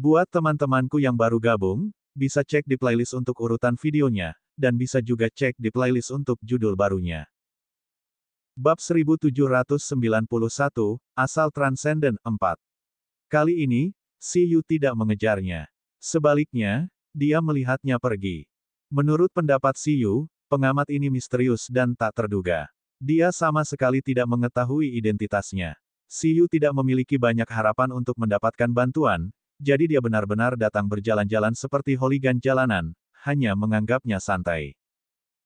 Buat teman-temanku yang baru gabung, bisa cek di playlist untuk urutan videonya, dan bisa juga cek di playlist untuk judul barunya. Bab 1791, Asal Transenden 4. Kali ini, Si Yu tidak mengejarnya. Sebaliknya, dia melihatnya pergi. Menurut pendapat Si Yu, pengamat ini misterius dan tak terduga. Dia sama sekali tidak mengetahui identitasnya. Si Yu tidak memiliki banyak harapan untuk mendapatkan bantuan, jadi dia benar-benar datang berjalan-jalan seperti hooligan jalanan, hanya menganggapnya santai.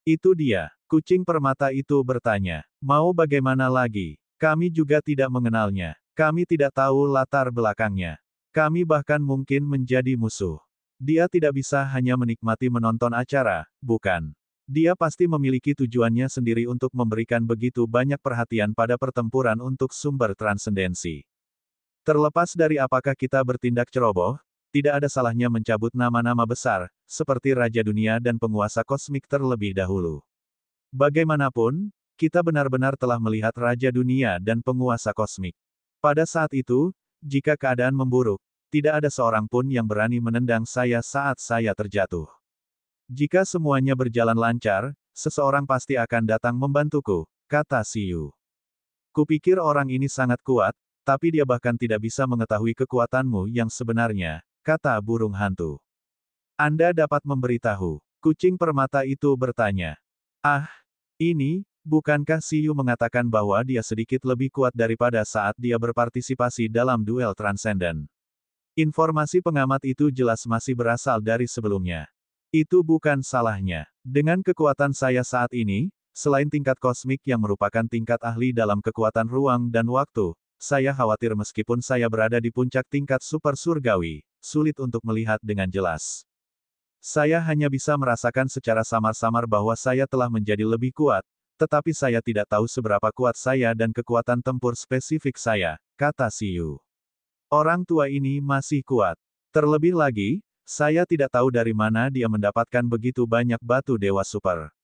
Itu dia, kucing permata itu bertanya. Mau bagaimana lagi? Kami juga tidak mengenalnya. Kami tidak tahu latar belakangnya. Kami bahkan mungkin menjadi musuh. Dia tidak bisa hanya menikmati menonton acara, bukan? Dia pasti memiliki tujuannya sendiri untuk memberikan begitu banyak perhatian pada pertempuran untuk sumber transendensi. Terlepas dari apakah kita bertindak ceroboh, tidak ada salahnya mencabut nama-nama besar, seperti Raja Dunia dan penguasa kosmik terlebih dahulu. Bagaimanapun, kita benar-benar telah melihat Raja Dunia dan penguasa kosmik. Pada saat itu, jika keadaan memburuk, tidak ada seorang pun yang berani menendang saya saat saya terjatuh. Jika semuanya berjalan lancar, seseorang pasti akan datang membantuku, kata Si Yu. Kupikir orang ini sangat kuat, tapi dia bahkan tidak bisa mengetahui kekuatanmu yang sebenarnya, kata burung hantu. Anda dapat memberitahu. Kucing permata itu bertanya. Ah, ini, bukankah Si Yu mengatakan bahwa dia sedikit lebih kuat daripada saat dia berpartisipasi dalam duel transenden? Informasi pengamat itu jelas masih berasal dari sebelumnya. Itu bukan salahnya. Dengan kekuatan saya saat ini, selain tingkat kosmik yang merupakan tingkat ahli dalam kekuatan ruang dan waktu, saya khawatir meskipun saya berada di puncak tingkat super surgawi, sulit untuk melihat dengan jelas. Saya hanya bisa merasakan secara samar-samar bahwa saya telah menjadi lebih kuat, tetapi saya tidak tahu seberapa kuat saya dan kekuatan tempur spesifik saya, kata Si Yu. Orang tua ini masih kuat. Terlebih lagi, saya tidak tahu dari mana dia mendapatkan begitu banyak batu dewa super.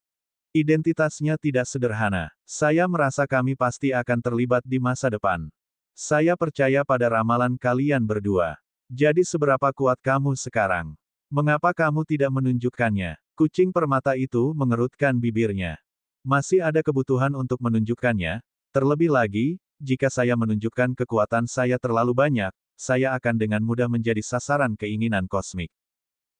Identitasnya tidak sederhana. Saya merasa kami pasti akan terlibat di masa depan. Saya percaya pada ramalan kalian berdua. Jadi seberapa kuat kamu sekarang? Mengapa kamu tidak menunjukkannya? Kucing permata itu mengerutkan bibirnya. Masih ada kebutuhan untuk menunjukkannya, terlebih lagi, jika saya menunjukkan kekuatan saya terlalu banyak, saya akan dengan mudah menjadi sasaran keinginan kosmik.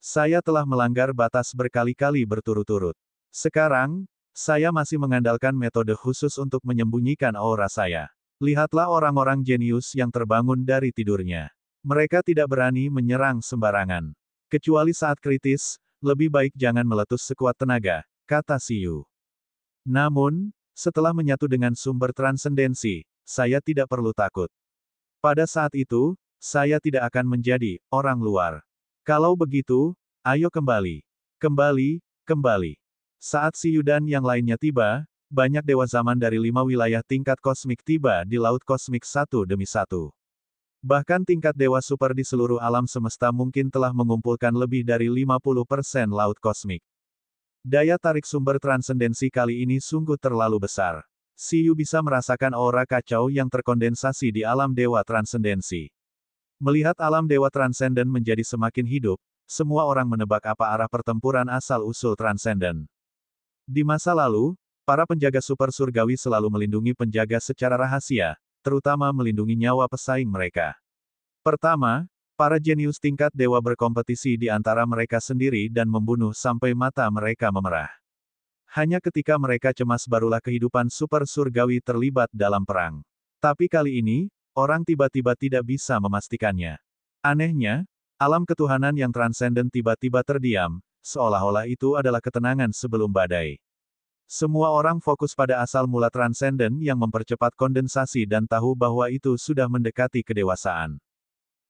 Saya telah melanggar batas berkali-kali berturut-turut. Sekarang, saya masih mengandalkan metode khusus untuk menyembunyikan aura saya. Lihatlah orang-orang jenius yang terbangun dari tidurnya. Mereka tidak berani menyerang sembarangan. Kecuali saat kritis, lebih baik jangan meletus sekuat tenaga, kata Si Yu. Namun, setelah menyatu dengan sumber transendensi, saya tidak perlu takut. Pada saat itu, saya tidak akan menjadi orang luar. Kalau begitu, ayo kembali. Kembali. Saat Si Yu dan yang lainnya tiba, banyak dewa zaman dari 5 wilayah tingkat kosmik tiba di laut kosmik satu demi satu. Bahkan tingkat dewa super di seluruh alam semesta mungkin telah mengumpulkan lebih dari 50% laut kosmik. Daya tarik sumber transendensi kali ini sungguh terlalu besar. Si Yu bisa merasakan aura kacau yang terkondensasi di alam dewa transendensi. Melihat alam dewa transenden menjadi semakin hidup, semua orang menebak apa arah pertempuran asal-usul transenden. Di masa lalu, para penjaga super surgawi selalu melindungi penjaga secara rahasia, terutama melindungi nyawa pesaing mereka. Pertama, para jenius tingkat dewa berkompetisi di antara mereka sendiri dan membunuh sampai mata mereka memerah. Hanya ketika mereka cemas barulah kehidupan super surgawi terlibat dalam perang. Tapi kali ini, orang tiba-tiba tidak bisa memastikannya. Anehnya, alam ketuhanan yang transenden tiba-tiba terdiam, seolah-olah itu adalah ketenangan sebelum badai. Semua orang fokus pada asal mula transenden yang mempercepat kondensasi dan tahu bahwa itu sudah mendekati kedewasaan.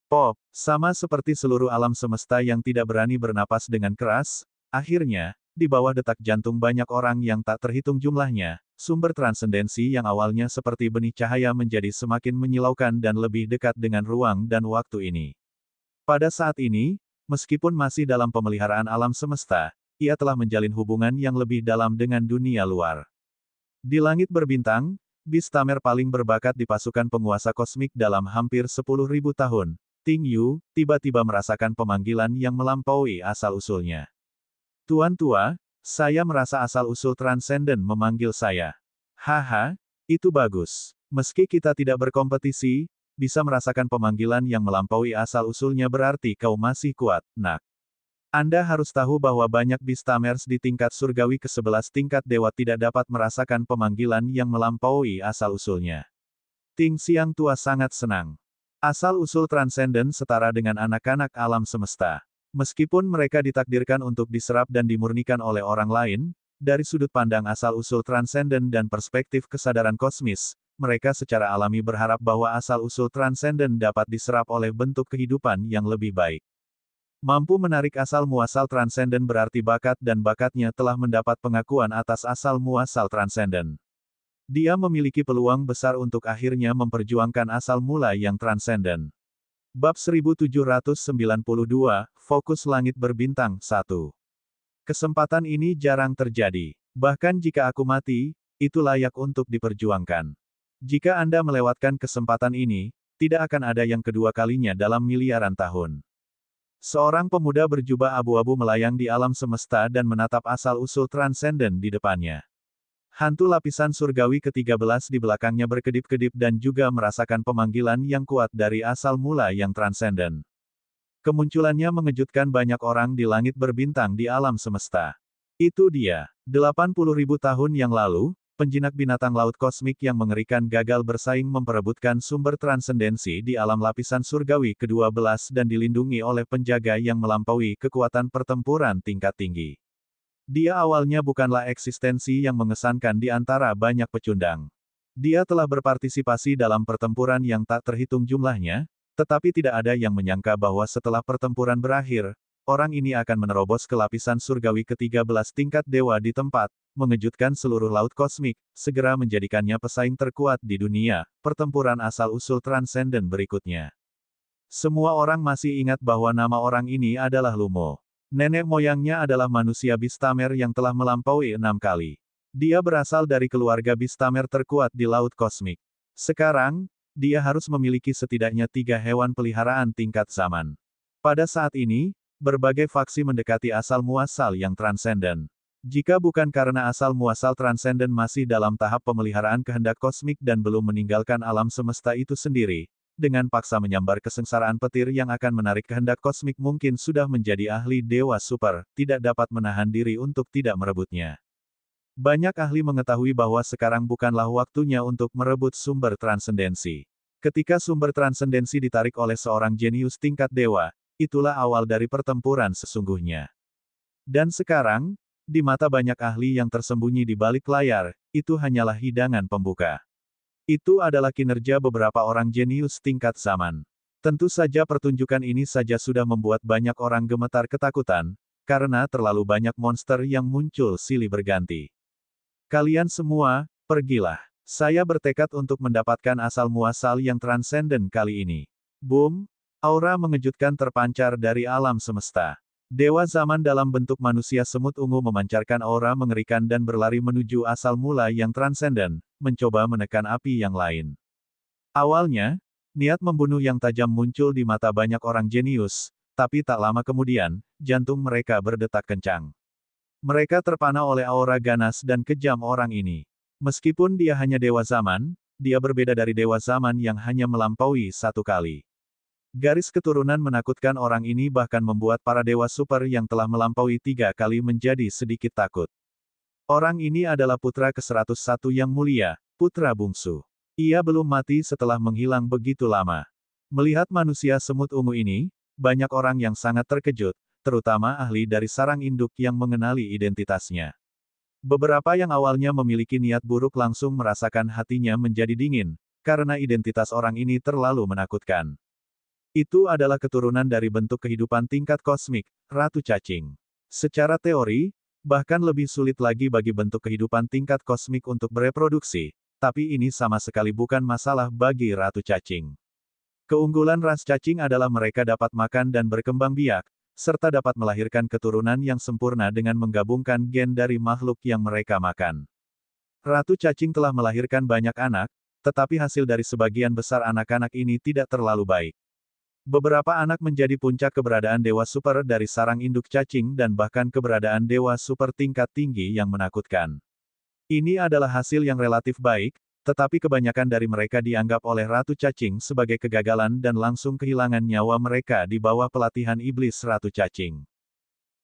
Pop, sama seperti seluruh alam semesta yang tidak berani bernapas dengan keras, akhirnya, di bawah detak jantung banyak orang yang tak terhitung jumlahnya, sumber transendensi yang awalnya seperti benih cahaya menjadi semakin menyilaukan dan lebih dekat dengan ruang dan waktu ini. Pada saat ini, meskipun masih dalam pemeliharaan alam semesta, ia telah menjalin hubungan yang lebih dalam dengan dunia luar. Di langit berbintang, Beast Tamer paling berbakat di pasukan penguasa kosmik dalam hampir 10.000 tahun, Ting Yu tiba-tiba merasakan pemanggilan yang melampaui asal-usulnya. Tuan tua, saya merasa asal-usul transenden memanggil saya. Haha, itu bagus. Meski kita tidak berkompetisi, bisa merasakan pemanggilan yang melampaui asal-usulnya berarti kau masih kuat, nak. Anda harus tahu bahwa banyak Beastamers di tingkat surgawi ke-11 tingkat dewa tidak dapat merasakan pemanggilan yang melampaui asal-usulnya. Ting Xiang tua sangat senang. Asal-usul transenden setara dengan anak-anak alam semesta. Meskipun mereka ditakdirkan untuk diserap dan dimurnikan oleh orang lain, dari sudut pandang asal-usul transenden dan perspektif kesadaran kosmis, mereka secara alami berharap bahwa asal-usul transenden dapat diserap oleh bentuk kehidupan yang lebih baik. Mampu menarik asal-muasal transenden berarti bakat dan bakatnya telah mendapat pengakuan atas asal-muasal transenden. Dia memiliki peluang besar untuk akhirnya memperjuangkan asal mula yang transenden. Bab 1792, Fokus Langit Berbintang 1. Kesempatan ini jarang terjadi. Bahkan jika aku mati, itu layak untuk diperjuangkan. Jika Anda melewatkan kesempatan ini, tidak akan ada yang kedua kalinya dalam miliaran tahun. Seorang pemuda berjubah abu-abu melayang di alam semesta dan menatap asal-usul transenden di depannya. Hantu lapisan surgawi ke-13 di belakangnya berkedip-kedip dan juga merasakan pemanggilan yang kuat dari asal mula yang transenden. Kemunculannya mengejutkan banyak orang di langit berbintang di alam semesta. Itu dia. 80.000 tahun yang lalu, penjinak binatang laut kosmik yang mengerikan gagal bersaing memperebutkan sumber transendensi di alam lapisan surgawi ke-12 dan dilindungi oleh penjaga yang melampaui kekuatan pertempuran tingkat tinggi. Dia awalnya bukanlah eksistensi yang mengesankan di antara banyak pecundang. Dia telah berpartisipasi dalam pertempuran yang tak terhitung jumlahnya, tetapi tidak ada yang menyangka bahwa setelah pertempuran berakhir, orang ini akan menerobos ke lapisan surgawi ke-13 tingkat dewa di tempat, mengejutkan seluruh laut kosmik, segera menjadikannya pesaing terkuat di dunia, pertempuran asal-usul transenden berikutnya. Semua orang masih ingat bahwa nama orang ini adalah Lumo. Nenek moyangnya adalah manusia Beastamer yang telah melampaui 6 kali. Dia berasal dari keluarga Beastamer terkuat di laut kosmik. Sekarang, dia harus memiliki setidaknya 3 hewan peliharaan tingkat zaman. Pada saat ini, berbagai faksi mendekati asal-muasal yang transenden. Jika bukan karena asal-muasal transenden masih dalam tahap pemeliharaan kehendak kosmik dan belum meninggalkan alam semesta itu sendiri, dengan paksa menyambar kesengsaraan petir yang akan menarik kehendak kosmik mungkin sudah menjadi ahli dewa super, tidak dapat menahan diri untuk tidak merebutnya. Banyak ahli mengetahui bahwa sekarang bukanlah waktunya untuk merebut sumber transendensi. Ketika sumber transendensi ditarik oleh seorang jenius tingkat dewa, itulah awal dari pertempuran sesungguhnya. Dan sekarang, di mata banyak ahli yang tersembunyi di balik layar, itu hanyalah hidangan pembuka. Itu adalah kinerja beberapa orang jenius tingkat zaman. Tentu saja pertunjukan ini saja sudah membuat banyak orang gemetar ketakutan, karena terlalu banyak monster yang muncul silih berganti. Kalian semua, pergilah. Saya bertekad untuk mendapatkan asal-muasal yang transenden kali ini. Boom! Aura mengejutkan terpancar dari alam semesta. Dewa zaman dalam bentuk manusia semut ungu memancarkan aura mengerikan dan berlari menuju asal mula yang transenden, mencoba menekan api yang lain. Awalnya, niat membunuh yang tajam muncul di mata banyak orang jenius, tapi tak lama kemudian, jantung mereka berdetak kencang. Mereka terpana oleh aura ganas dan kejam orang ini. Meskipun dia hanya dewa zaman, dia berbeda dari dewa zaman yang hanya melampaui 1 kali. Garis keturunan menakutkan orang ini bahkan membuat para dewa super yang telah melampaui 3 kali menjadi sedikit takut. Orang ini adalah putra ke-101 yang mulia, putra bungsu. Ia belum mati setelah menghilang begitu lama. Melihat manusia semut ungu ini, banyak orang yang sangat terkejut, terutama ahli dari sarang induk yang mengenali identitasnya. Beberapa yang awalnya memiliki niat buruk langsung merasakan hatinya menjadi dingin, karena identitas orang ini terlalu menakutkan. Itu adalah keturunan dari bentuk kehidupan tingkat kosmik, Ratu Cacing. Secara teori, bahkan lebih sulit lagi bagi bentuk kehidupan tingkat kosmik untuk bereproduksi, tapi ini sama sekali bukan masalah bagi Ratu Cacing. Keunggulan ras cacing adalah mereka dapat makan dan berkembang biak, serta dapat melahirkan keturunan yang sempurna dengan menggabungkan gen dari makhluk yang mereka makan. Ratu Cacing telah melahirkan banyak anak, tetapi hasil dari sebagian besar anak-anak ini tidak terlalu baik. Beberapa anak menjadi puncak keberadaan dewa super dari sarang induk cacing dan bahkan keberadaan dewa super tingkat tinggi yang menakutkan. Ini adalah hasil yang relatif baik, tetapi kebanyakan dari mereka dianggap oleh Ratu Cacing sebagai kegagalan dan langsung kehilangan nyawa mereka di bawah pelatihan iblis Ratu Cacing.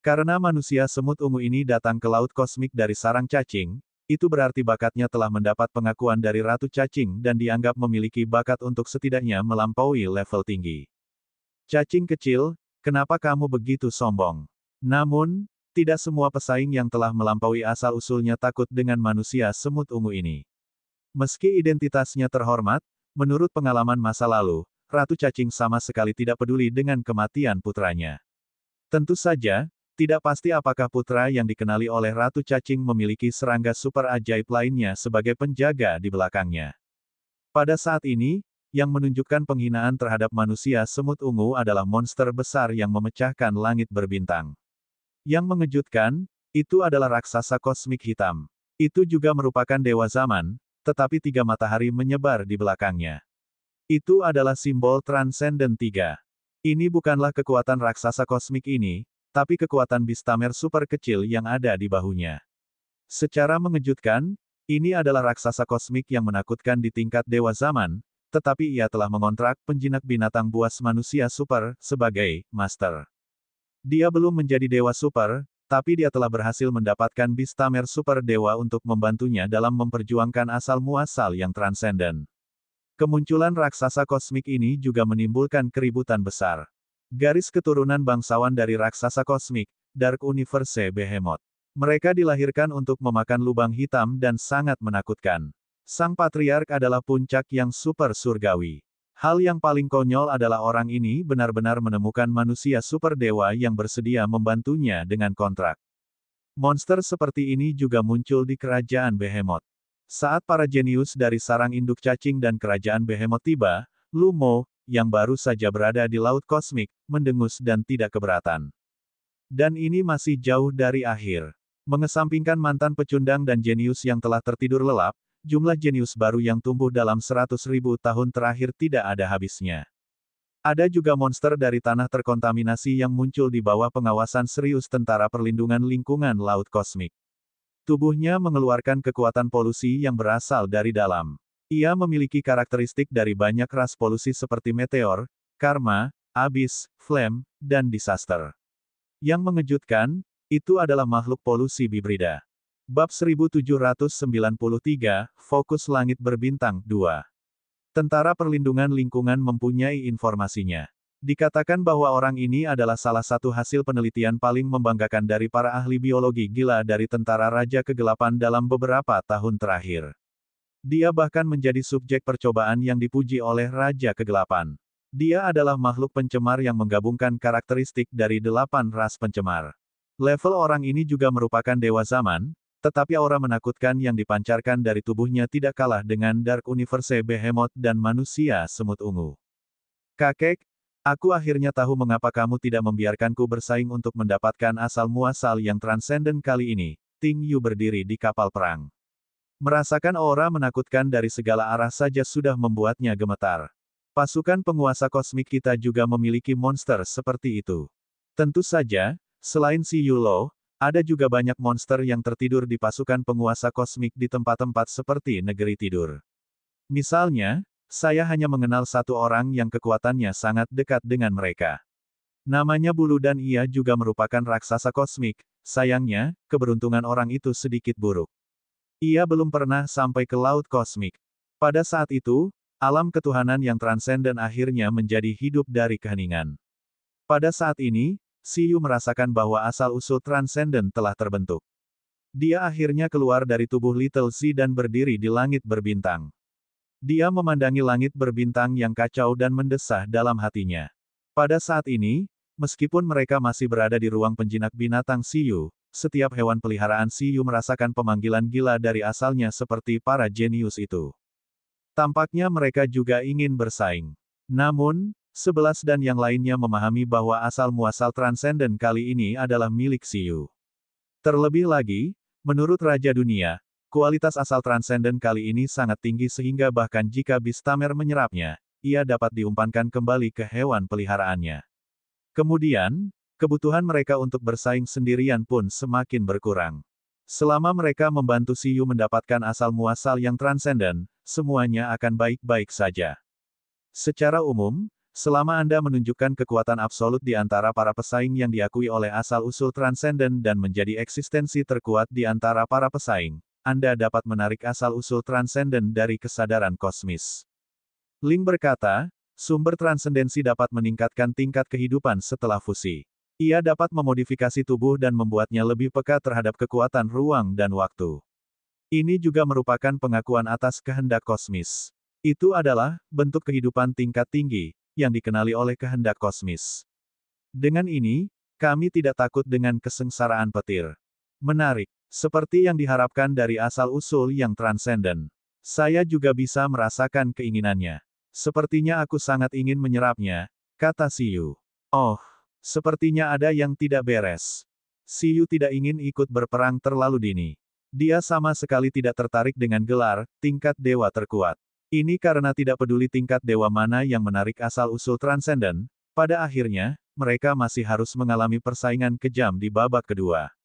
Karena manusia semut ungu ini datang ke laut kosmik dari sarang cacing, itu berarti bakatnya telah mendapat pengakuan dari Ratu Cacing dan dianggap memiliki bakat untuk setidaknya melampaui level tinggi. Cacing kecil, kenapa kamu begitu sombong? Namun, tidak semua pesaing yang telah melampaui asal-usulnya takut dengan manusia semut ungu ini. Meski identitasnya terhormat, menurut pengalaman masa lalu, Ratu Cacing sama sekali tidak peduli dengan kematian putranya. Tentu saja, tidak pasti apakah putra yang dikenali oleh Ratu Cacing memiliki serangga super ajaib lainnya sebagai penjaga di belakangnya. Pada saat ini, yang menunjukkan penghinaan terhadap manusia semut ungu adalah monster besar yang memecahkan langit berbintang. Yang mengejutkan, itu adalah raksasa kosmik hitam. Itu juga merupakan dewa zaman, tetapi 3 matahari menyebar di belakangnya. Itu adalah simbol Transcendent 3. Ini bukanlah kekuatan raksasa kosmik ini, tapi kekuatan Beastamer super kecil yang ada di bahunya. Secara mengejutkan, ini adalah raksasa kosmik yang menakutkan di tingkat dewa zaman, tetapi ia telah mengontrak penjinak binatang buas manusia super sebagai master. Dia belum menjadi dewa super, tapi dia telah berhasil mendapatkan Beastamer super dewa untuk membantunya dalam memperjuangkan asal-muasal yang transenden. Kemunculan raksasa kosmik ini juga menimbulkan keributan besar. Garis keturunan bangsawan dari raksasa kosmik, Dark Universe Behemoth. Mereka dilahirkan untuk memakan lubang hitam dan sangat menakutkan. Sang patriark adalah puncak yang super surgawi. Hal yang paling konyol adalah orang ini benar-benar menemukan manusia super dewa yang bersedia membantunya dengan kontrak. Monster seperti ini juga muncul di kerajaan Behemoth. Saat para jenius dari sarang induk cacing dan kerajaan Behemoth tiba, Lumo, yang baru saja berada di laut kosmik, mendengus dan tidak keberatan. Dan ini masih jauh dari akhir. Mengesampingkan mantan pecundang dan jenius yang telah tertidur lelap, jumlah jenius baru yang tumbuh dalam 100.000 tahun terakhir tidak ada habisnya. Ada juga monster dari tanah terkontaminasi yang muncul di bawah pengawasan serius Tentara Perlindungan Lingkungan Laut Kosmik. Tubuhnya mengeluarkan kekuatan polusi yang berasal dari dalam. Ia memiliki karakteristik dari banyak ras polusi seperti meteor, karma, abyss, flame, dan disaster. Yang mengejutkan, itu adalah makhluk polusi bibrida. Bab 1793, Fokus Langit Berbintang, 2. Tentara Perlindungan Lingkungan mempunyai informasinya. Dikatakan bahwa orang ini adalah salah satu hasil penelitian paling membanggakan dari para ahli biologi gila dari Tentara Raja Kegelapan dalam beberapa tahun terakhir. Dia bahkan menjadi subjek percobaan yang dipuji oleh Raja Kegelapan. Dia adalah makhluk pencemar yang menggabungkan karakteristik dari 8 ras pencemar. Level orang ini juga merupakan dewa zaman, tetapi aura menakutkan yang dipancarkan dari tubuhnya tidak kalah dengan Dark Universe Behemoth dan manusia semut ungu. Kakek, aku akhirnya tahu mengapa kamu tidak membiarkanku bersaing untuk mendapatkan asal-muasal yang transenden kali ini. Ting Yu berdiri di kapal perang. Merasakan aura menakutkan dari segala arah saja sudah membuatnya gemetar. Pasukan penguasa kosmik kita juga memiliki monster seperti itu. Tentu saja, selain si Yulo, ada juga banyak monster yang tertidur di pasukan penguasa kosmik di tempat-tempat seperti negeri tidur. Misalnya, saya hanya mengenal satu orang yang kekuatannya sangat dekat dengan mereka. Namanya Bulu dan ia juga merupakan raksasa kosmik, sayangnya, keberuntungan orang itu sedikit buruk. Ia belum pernah sampai ke laut kosmik. Pada saat itu, alam ketuhanan yang transenden akhirnya menjadi hidup dari keheningan. Pada saat ini, Siyu merasakan bahwa asal-usul transenden telah terbentuk. Dia akhirnya keluar dari tubuh Little Z dan berdiri di langit berbintang. Dia memandangi langit berbintang yang kacau dan mendesah dalam hatinya. Pada saat ini, meskipun mereka masih berada di ruang penjinak binatang Siyu, setiap hewan peliharaan Siyu merasakan pemanggilan gila dari asalnya seperti para jenius itu. Tampaknya mereka juga ingin bersaing. Namun, 11 dan yang lainnya memahami bahwa asal-muasal transenden kali ini adalah milik Siyu. Terlebih lagi, menurut Raja Dunia, kualitas asal transenden kali ini sangat tinggi sehingga bahkan jika Beastamer menyerapnya, ia dapat diumpankan kembali ke hewan peliharaannya. Kemudian, kebutuhan mereka untuk bersaing sendirian pun semakin berkurang. Selama mereka membantu Siyu mendapatkan asal-muasal yang transenden, semuanya akan baik-baik saja. Secara umum, selama Anda menunjukkan kekuatan absolut di antara para pesaing yang diakui oleh asal-usul transenden dan menjadi eksistensi terkuat di antara para pesaing, Anda dapat menarik asal-usul transenden dari kesadaran kosmis. Ling berkata, sumber transendensi dapat meningkatkan tingkat kehidupan setelah fusi. Ia dapat memodifikasi tubuh dan membuatnya lebih peka terhadap kekuatan ruang dan waktu. Ini juga merupakan pengakuan atas kehendak kosmis. Itu adalah bentuk kehidupan tingkat tinggi yang dikenali oleh kehendak kosmis. Dengan ini, kami tidak takut dengan kesengsaraan petir. Menarik, seperti yang diharapkan dari asal-usul yang transenden. Saya juga bisa merasakan keinginannya. Sepertinya aku sangat ingin menyerapnya, kata Siyu. Oh, sepertinya ada yang tidak beres. Siyu tidak ingin ikut berperang terlalu dini. Dia sama sekali tidak tertarik dengan gelar tingkat dewa terkuat. Ini karena tidak peduli tingkat dewa mana yang menarik asal-usul transenden, pada akhirnya, mereka masih harus mengalami persaingan kejam di babak kedua.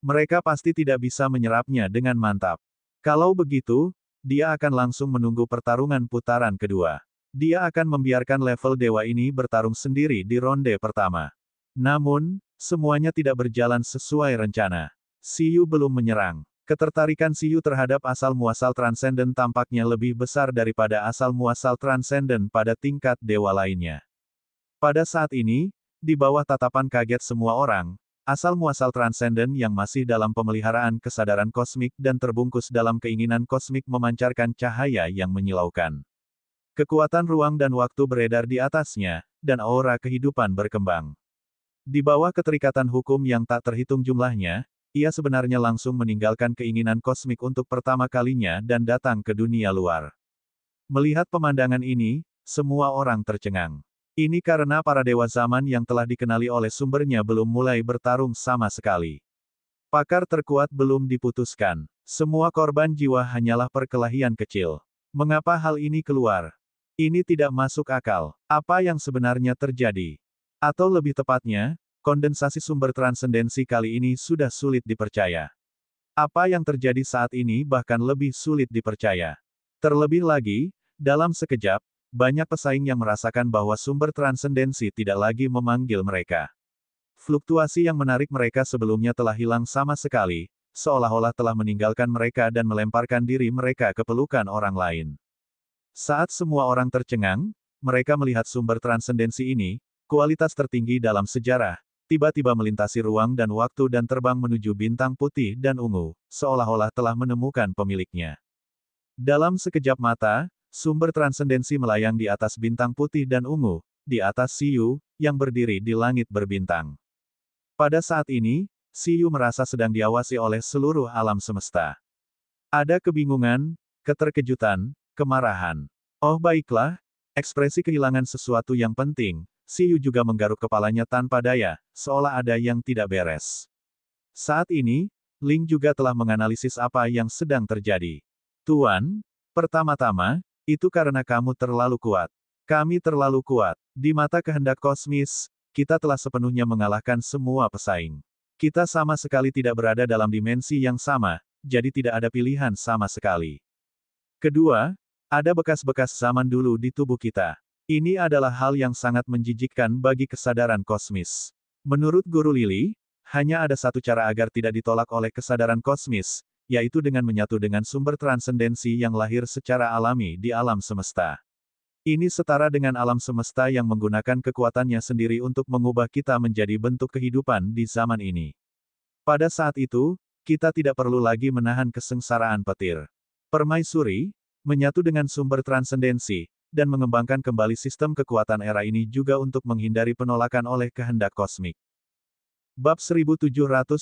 Mereka pasti tidak bisa menyerapnya dengan mantap. Kalau begitu, dia akan langsung menunggu pertarungan putaran kedua. Dia akan membiarkan level dewa ini bertarung sendiri di ronde pertama. Namun, semuanya tidak berjalan sesuai rencana. Siyu belum menyerang. Ketertarikan Siyu terhadap asal-muasal transenden tampaknya lebih besar daripada asal-muasal transenden pada tingkat dewa lainnya. Pada saat ini, di bawah tatapan kaget semua orang, asal-muasal transenden yang masih dalam pemeliharaan kesadaran kosmik dan terbungkus dalam keinginan kosmik memancarkan cahaya yang menyilaukan. Kekuatan ruang dan waktu beredar di atasnya, dan aura kehidupan berkembang. Di bawah keterikatan hukum yang tak terhitung jumlahnya, ia sebenarnya langsung meninggalkan keinginan kosmik untuk pertama kalinya dan datang ke dunia luar. Melihat pemandangan ini, semua orang tercengang. Ini karena para dewa zaman yang telah dikenali oleh sumbernya belum mulai bertarung sama sekali. Pakar terkuat belum diputuskan. Semua korban jiwa hanyalah perkelahian kecil. Mengapa hal ini keluar? Ini tidak masuk akal. Apa yang sebenarnya terjadi? Atau lebih tepatnya, kondensasi sumber transendensi kali ini sudah sulit dipercaya. Apa yang terjadi saat ini bahkan lebih sulit dipercaya. Terlebih lagi, dalam sekejap, banyak pesaing yang merasakan bahwa sumber transendensi tidak lagi memanggil mereka. Fluktuasi yang menarik mereka sebelumnya telah hilang sama sekali, seolah-olah telah meninggalkan mereka dan melemparkan diri mereka ke pelukan orang lain. Saat semua orang tercengang, mereka melihat sumber transendensi ini, kualitas tertinggi dalam sejarah, tiba-tiba melintasi ruang dan waktu dan terbang menuju bintang putih dan ungu, seolah-olah telah menemukan pemiliknya. Dalam sekejap mata, sumber transendensi melayang di atas bintang putih dan ungu, di atas Siyu, yang berdiri di langit berbintang. Pada saat ini, Siyu merasa sedang diawasi oleh seluruh alam semesta. Ada kebingungan, keterkejutan, kemarahan. Oh baiklah, ekspresi kehilangan sesuatu yang penting. Siyu juga menggaruk kepalanya tanpa daya, seolah ada yang tidak beres. Saat ini, Ling juga telah menganalisis apa yang sedang terjadi. Tuan, pertama-tama, itu karena kamu terlalu kuat. Kami terlalu kuat. Di mata kehendak kosmis, kita telah sepenuhnya mengalahkan semua pesaing. Kita sama sekali tidak berada dalam dimensi yang sama, jadi tidak ada pilihan sama sekali. Kedua, ada bekas-bekas zaman dulu di tubuh kita. Ini adalah hal yang sangat menjijikkan bagi kesadaran kosmis. Menurut Guru Lily, hanya ada satu cara agar tidak ditolak oleh kesadaran kosmis, yaitu dengan menyatu dengan sumber transendensi yang lahir secara alami di alam semesta. Ini setara dengan alam semesta yang menggunakan kekuatannya sendiri untuk mengubah kita menjadi bentuk kehidupan di zaman ini. Pada saat itu, kita tidak perlu lagi menahan kesengsaraan petir. Permaisuri, menyatu dengan sumber transendensi, dan mengembangkan kembali sistem kekuatan era ini juga untuk menghindari penolakan oleh kehendak kosmik. Bab 1794,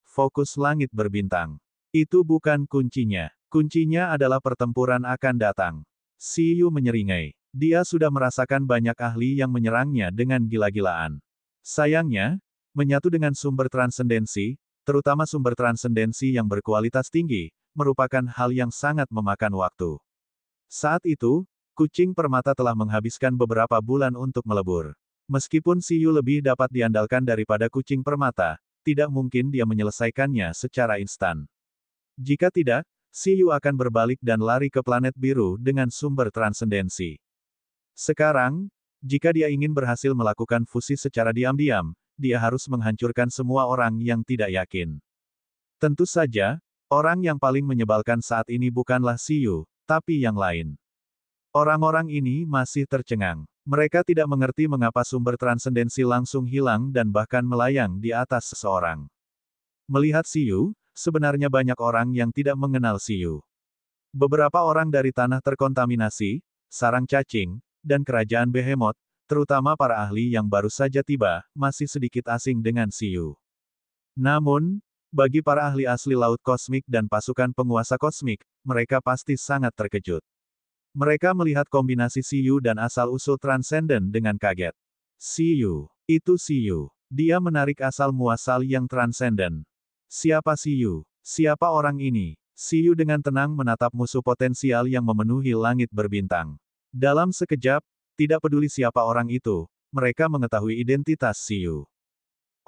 Fokus Langit Berbintang. Itu bukan kuncinya. Kuncinya adalah pertempuran akan datang. Siyu menyeringai. Dia sudah merasakan banyak ahli yang menyerangnya dengan gila-gilaan. Sayangnya, menyatu dengan sumber transendensi, terutama sumber transendensi yang berkualitas tinggi, merupakan hal yang sangat memakan waktu. Saat itu, kucing permata telah menghabiskan beberapa bulan untuk melebur. Meskipun Siyu lebih dapat diandalkan daripada kucing permata, tidak mungkin dia menyelesaikannya secara instan. Jika tidak, Siyu akan berbalik dan lari ke planet biru dengan sumber transendensi. Sekarang, jika dia ingin berhasil melakukan fusi secara diam-diam, dia harus menghancurkan semua orang yang tidak yakin. Tentu saja, orang yang paling menyebalkan saat ini bukanlah Siyu, tapi yang lain. Orang-orang ini masih tercengang. Mereka tidak mengerti mengapa sumber transendensi langsung hilang dan bahkan melayang di atas seseorang. Melihat Siyu, sebenarnya banyak orang yang tidak mengenal Siyu. Beberapa orang dari tanah terkontaminasi, sarang cacing, dan kerajaan Behemoth, terutama para ahli yang baru saja tiba, masih sedikit asing dengan Siyu. Namun, bagi para ahli asli Laut Kosmik dan pasukan penguasa kosmik, mereka pasti sangat terkejut. Mereka melihat kombinasi Siyu dan asal-usul transenden dengan kaget. Siyu, itu Siyu. Dia menarik asal-muasal yang transenden. Siapa Siyu? Siapa orang ini? Siyu dengan tenang menatap musuh potensial yang memenuhi langit berbintang. Dalam sekejap, tidak peduli siapa orang itu, mereka mengetahui identitas Siyu.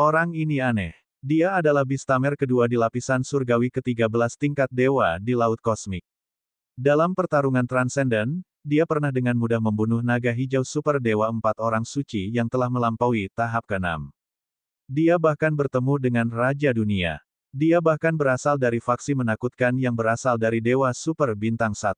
Orang ini aneh. Dia adalah Bistamer kedua di lapisan surgawi ke-13 tingkat dewa di Laut Kosmik. Dalam pertarungan transenden, dia pernah dengan mudah membunuh naga hijau super dewa 4 orang suci yang telah melampaui tahap ke-6. Dia bahkan bertemu dengan Raja Dunia. Dia bahkan berasal dari faksi menakutkan yang berasal dari Dewa Super Bintang 1.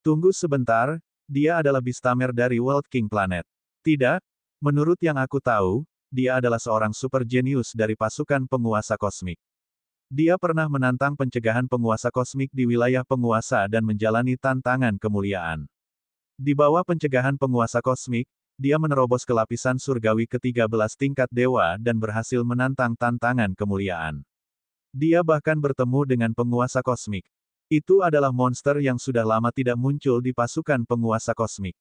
Tunggu sebentar, dia adalah Bistamer dari World King Planet. Tidak, menurut yang aku tahu, dia adalah seorang super jenius dari pasukan penguasa kosmik. Dia pernah menantang pencegahan penguasa kosmik di wilayah penguasa dan menjalani tantangan kemuliaan. Di bawah pencegahan penguasa kosmik, dia menerobos ke lapisan surgawi ke-13 tingkat dewa dan berhasil menantang tantangan kemuliaan. Dia bahkan bertemu dengan penguasa kosmik. Itu adalah monster yang sudah lama tidak muncul di pasukan penguasa kosmik.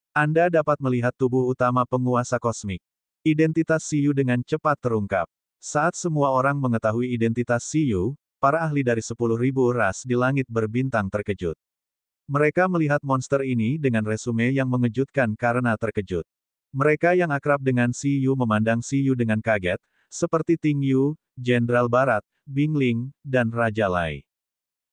Anda dapat melihat tubuh utama penguasa kosmik. Identitas Siyu dengan cepat terungkap. Saat semua orang mengetahui identitas Siyu, para ahli dari 10.000 ras di langit berbintang terkejut. Mereka melihat monster ini dengan resume yang mengejutkan karena terkejut. Mereka yang akrab dengan Siyu memandang Siyu dengan kaget, seperti Ting Yu, Jenderal Barat, Bing Ling, dan Raja Lai.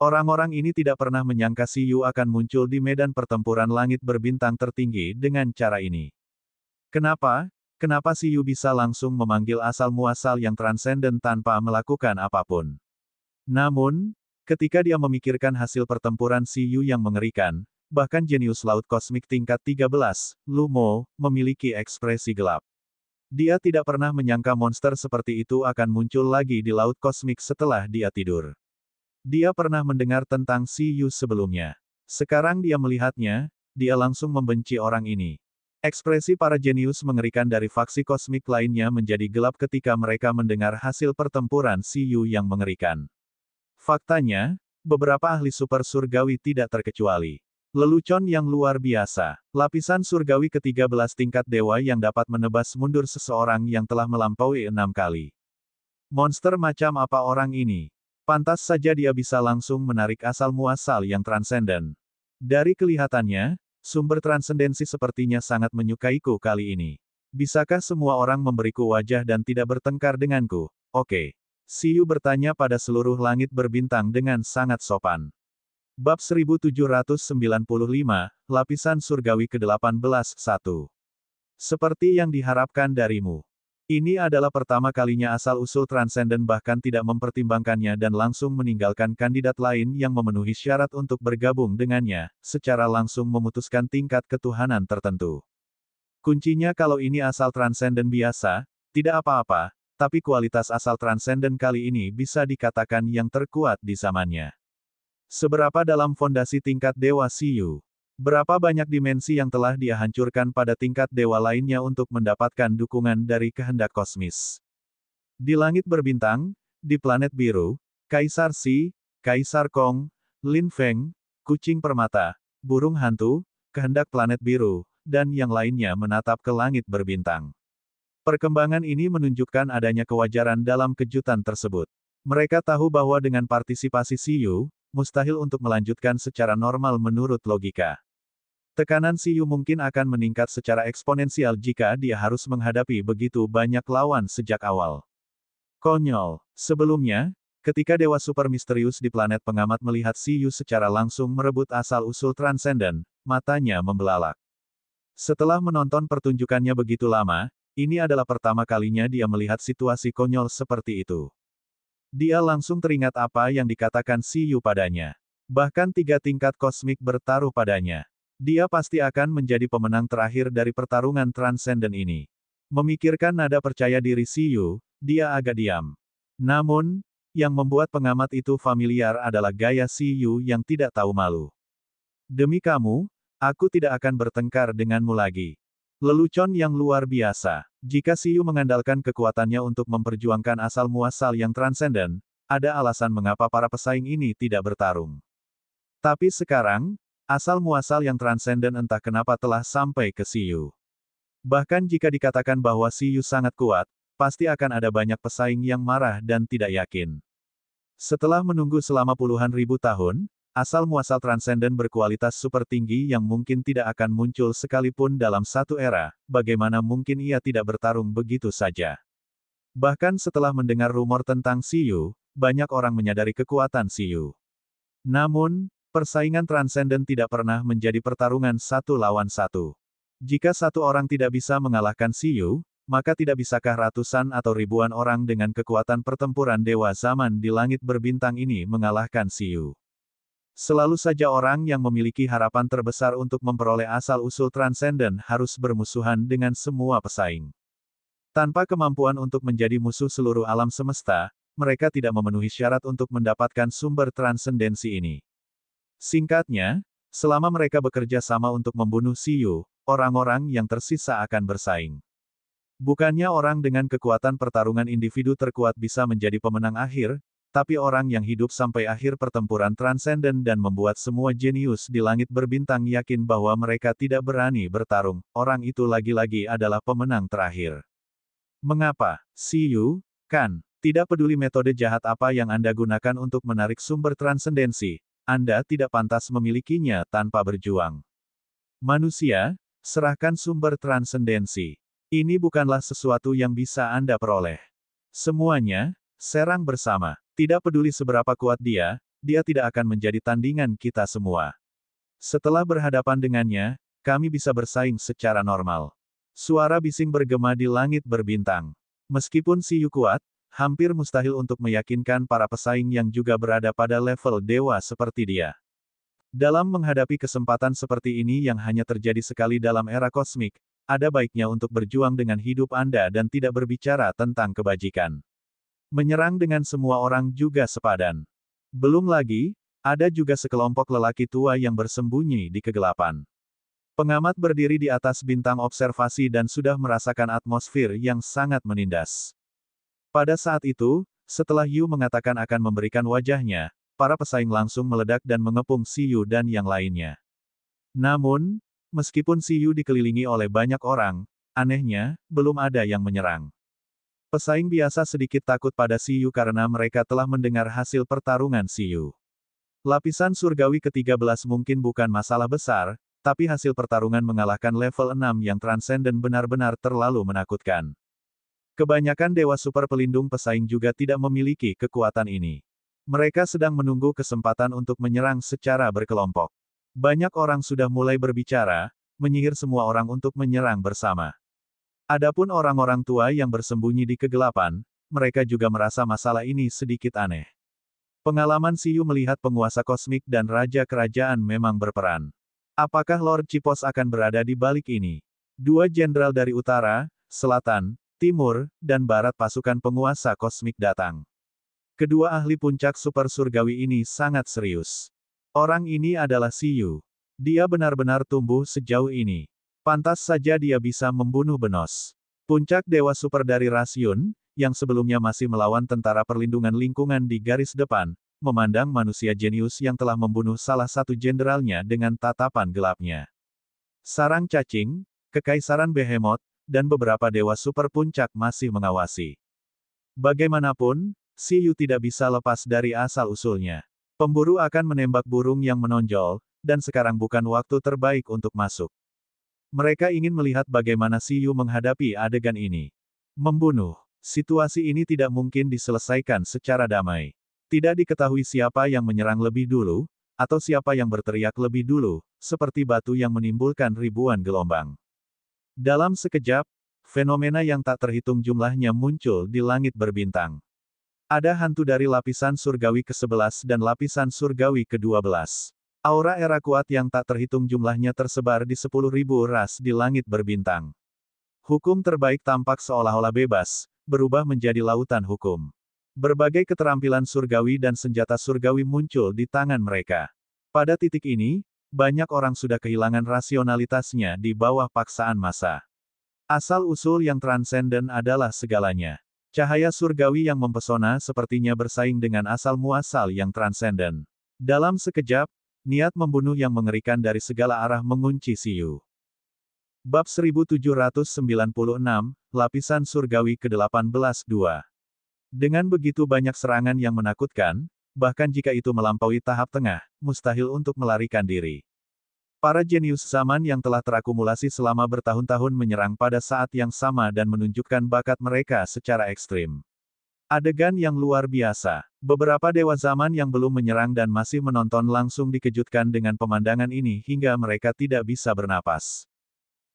Orang-orang ini tidak pernah menyangka Siyu akan muncul di medan pertempuran langit berbintang tertinggi dengan cara ini. Kenapa? Kenapa Siyu bisa langsung memanggil asal-muasal yang transenden tanpa melakukan apapun? Namun, ketika dia memikirkan hasil pertempuran Siyu yang mengerikan, bahkan jenius laut kosmik tingkat 13, Lu Mo, memiliki ekspresi gelap. Dia tidak pernah menyangka monster seperti itu akan muncul lagi di laut kosmik setelah dia tidur. Dia pernah mendengar tentang Siyu sebelumnya. Sekarang dia melihatnya, dia langsung membenci orang ini. Ekspresi para jenius mengerikan dari faksi kosmik lainnya menjadi gelap ketika mereka mendengar hasil pertempuran Siyu yang mengerikan. Faktanya, beberapa ahli super surgawi tidak terkecuali. Lelucon yang luar biasa. Lapisan surgawi ke-13 tingkat dewa yang dapat menebas mundur seseorang yang telah melampaui 6 kali. Monster macam apa orang ini? Pantas saja dia bisa langsung menarik asal-muasal yang transenden. Dari kelihatannya, sumber transendensi sepertinya sangat menyukaiku kali ini. Bisakah semua orang memberiku wajah dan tidak bertengkar denganku? Oke. Siyu bertanya pada seluruh langit berbintang dengan sangat sopan. Bab 1795, Lapisan Surgawi ke-18, 1. Seperti yang diharapkan darimu. Ini adalah pertama kalinya asal-usul transenden bahkan tidak mempertimbangkannya dan langsung meninggalkan kandidat lain yang memenuhi syarat untuk bergabung dengannya, secara langsung memutuskan tingkat ketuhanan tertentu. Kuncinya kalau ini asal transenden biasa, tidak apa-apa, tapi kualitas asal transenden kali ini bisa dikatakan yang terkuat di zamannya. Seberapa dalam fondasi tingkat Dewa Siyu? Berapa banyak dimensi yang telah dia hancurkan pada tingkat dewa lainnya untuk mendapatkan dukungan dari kehendak kosmis? Di langit berbintang, di planet biru, Kaisar Si, Kaisar Kong, Lin Feng, kucing permata, burung hantu, kehendak planet biru, dan yang lainnya menatap ke langit berbintang. Perkembangan ini menunjukkan adanya kewajaran dalam kejutan tersebut. Mereka tahu bahwa dengan partisipasi Siyu, mustahil untuk melanjutkan secara normal menurut logika. Tekanan Siyu mungkin akan meningkat secara eksponensial jika dia harus menghadapi begitu banyak lawan sejak awal. Konyol. Sebelumnya, ketika Dewa Super Misterius di planet pengamat melihat Siyu secara langsung merebut asal-usul transenden, matanya membelalak. Setelah menonton pertunjukannya begitu lama, ini adalah pertama kalinya dia melihat situasi konyol seperti itu. Dia langsung teringat apa yang dikatakan Siyu padanya. Bahkan 3 tingkat kosmik bertaruh padanya. Dia pasti akan menjadi pemenang terakhir dari pertarungan transenden ini. Memikirkan nada percaya diri Siyu, dia agak diam. Namun, yang membuat pengamat itu familiar adalah gaya Siyu yang tidak tahu malu. Demi kamu, aku tidak akan bertengkar denganmu lagi. Lelucon yang luar biasa. Jika Siyu mengandalkan kekuatannya untuk memperjuangkan asal-muasal yang transenden, ada alasan mengapa para pesaing ini tidak bertarung. Tapi sekarang, asal-muasal yang transenden entah kenapa telah sampai ke Siyu. Bahkan jika dikatakan bahwa Siyu sangat kuat, pasti akan ada banyak pesaing yang marah dan tidak yakin. Setelah menunggu selama puluhan ribu tahun, asal-muasal transenden berkualitas super tinggi yang mungkin tidak akan muncul sekalipun dalam satu era, bagaimana mungkin ia tidak bertarung begitu saja. Bahkan setelah mendengar rumor tentang Siyu, banyak orang menyadari kekuatan Siyu. Namun, persaingan transenden tidak pernah menjadi pertarungan satu lawan satu. Jika satu orang tidak bisa mengalahkan Siyu, maka tidak bisakah ratusan atau ribuan orang dengan kekuatan pertempuran dewa zaman di langit berbintang ini mengalahkan Siyu. Selalu saja orang yang memiliki harapan terbesar untuk memperoleh asal-usul transenden harus bermusuhan dengan semua pesaing. Tanpa kemampuan untuk menjadi musuh seluruh alam semesta, mereka tidak memenuhi syarat untuk mendapatkan sumber transendensi ini. Singkatnya, selama mereka bekerja sama untuk membunuh Siyu, orang-orang yang tersisa akan bersaing. Bukannya orang dengan kekuatan pertarungan individu terkuat bisa menjadi pemenang akhir, tapi orang yang hidup sampai akhir pertempuran transenden dan membuat semua jenius di langit berbintang yakin bahwa mereka tidak berani bertarung, orang itu lagi-lagi adalah pemenang terakhir. Mengapa? Siyu, kan? Tidak peduli metode jahat apa yang Anda gunakan untuk menarik sumber transendensi, Anda tidak pantas memilikinya tanpa berjuang. Manusia, serahkan sumber transendensi. Ini bukanlah sesuatu yang bisa Anda peroleh. Semuanya, serang bersama. Tidak peduli seberapa kuat dia tidak akan menjadi tandingan kita semua. Setelah berhadapan dengannya, kami bisa bersaing secara normal. Suara bising bergema di langit berbintang. Meskipun Siyu kuat, hampir mustahil untuk meyakinkan para pesaing yang juga berada pada level dewa seperti dia. Dalam menghadapi kesempatan seperti ini yang hanya terjadi sekali dalam era kosmik, ada baiknya untuk berjuang dengan hidup Anda dan tidak berbicara tentang kebajikan. Menyerang dengan semua orang juga sepadan. Belum lagi, ada juga sekelompok lelaki tua yang bersembunyi di kegelapan. Pengamat berdiri di atas bintang observasi dan sudah merasakan atmosfer yang sangat menindas. Pada saat itu, setelah Yu mengatakan akan memberikan wajahnya, para pesaing langsung meledak dan mengepung Siyu dan yang lainnya. Namun, meskipun Siyu dikelilingi oleh banyak orang, anehnya, belum ada yang menyerang. Pesaing biasa sedikit takut pada Siyu karena mereka telah mendengar hasil pertarungan Siyu. Lapisan surgawi ke-13 mungkin bukan masalah besar, tapi hasil pertarungan mengalahkan level 6 yang transenden benar-benar terlalu menakutkan. Kebanyakan dewa super pelindung pesaing juga tidak memiliki kekuatan ini. Mereka sedang menunggu kesempatan untuk menyerang secara berkelompok. Banyak orang sudah mulai berbicara, menyihir semua orang untuk menyerang bersama. Adapun orang-orang tua yang bersembunyi di kegelapan, mereka juga merasa masalah ini sedikit aneh. Pengalaman Siyu melihat penguasa kosmik dan raja kerajaan memang berperan. Apakah Lord Chipos akan berada di balik ini? Dua jenderal dari utara, selatan, timur, dan barat pasukan penguasa kosmik datang. Kedua ahli puncak super surgawi ini sangat serius. Orang ini adalah Siyu. Dia benar-benar tumbuh sejauh ini. Pantas saja dia bisa membunuh Benos. Puncak dewa super dari Rasyun, yang sebelumnya masih melawan tentara perlindungan lingkungan di garis depan, memandang manusia jenius yang telah membunuh salah satu jenderalnya dengan tatapan gelapnya. Sarang cacing, kekaisaran Behemoth, dan beberapa dewa super puncak masih mengawasi. Bagaimanapun, Siyu tidak bisa lepas dari asal-usulnya. Pemburu akan menembak burung yang menonjol, dan sekarang bukan waktu terbaik untuk masuk. Mereka ingin melihat bagaimana Siyu menghadapi adegan ini. Membunuh. Situasi ini tidak mungkin diselesaikan secara damai. Tidak diketahui siapa yang menyerang lebih dulu, atau siapa yang berteriak lebih dulu, seperti batu yang menimbulkan ribuan gelombang. Dalam sekejap, fenomena yang tak terhitung jumlahnya muncul di langit berbintang. Ada hantu dari lapisan surgawi ke-11 dan lapisan surgawi ke-12. Aura era kuat yang tak terhitung jumlahnya tersebar di 10.000 ras di langit berbintang. Hukum terbaik tampak seolah-olah bebas, berubah menjadi lautan hukum. Berbagai keterampilan surgawi dan senjata surgawi muncul di tangan mereka. Pada titik ini, banyak orang sudah kehilangan rasionalitasnya di bawah paksaan massa. Asal-usul yang transenden adalah segalanya. Cahaya surgawi yang mempesona sepertinya bersaing dengan asal-muasal yang transenden. Dalam sekejap, niat membunuh yang mengerikan dari segala arah mengunci Siyu. Bab 1796, Lapisan Surgawi ke-18 2. Dengan begitu banyak serangan yang menakutkan, bahkan jika itu melampaui tahap tengah, mustahil untuk melarikan diri. Para jenius zaman yang telah terakumulasi selama bertahun-tahun menyerang pada saat yang sama dan menunjukkan bakat mereka secara ekstrim. Adegan yang luar biasa. Beberapa dewa zaman yang belum menyerang dan masih menonton langsung dikejutkan dengan pemandangan ini hingga mereka tidak bisa bernapas.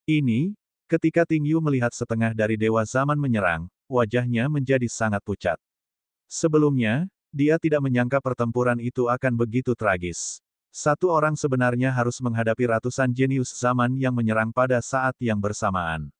Ini, ketika Ting Yu melihat setengah dari dewa zaman menyerang, wajahnya menjadi sangat pucat. Sebelumnya, dia tidak menyangka pertempuran itu akan begitu tragis. Satu orang sebenarnya harus menghadapi ratusan jenius zaman yang menyerang pada saat yang bersamaan.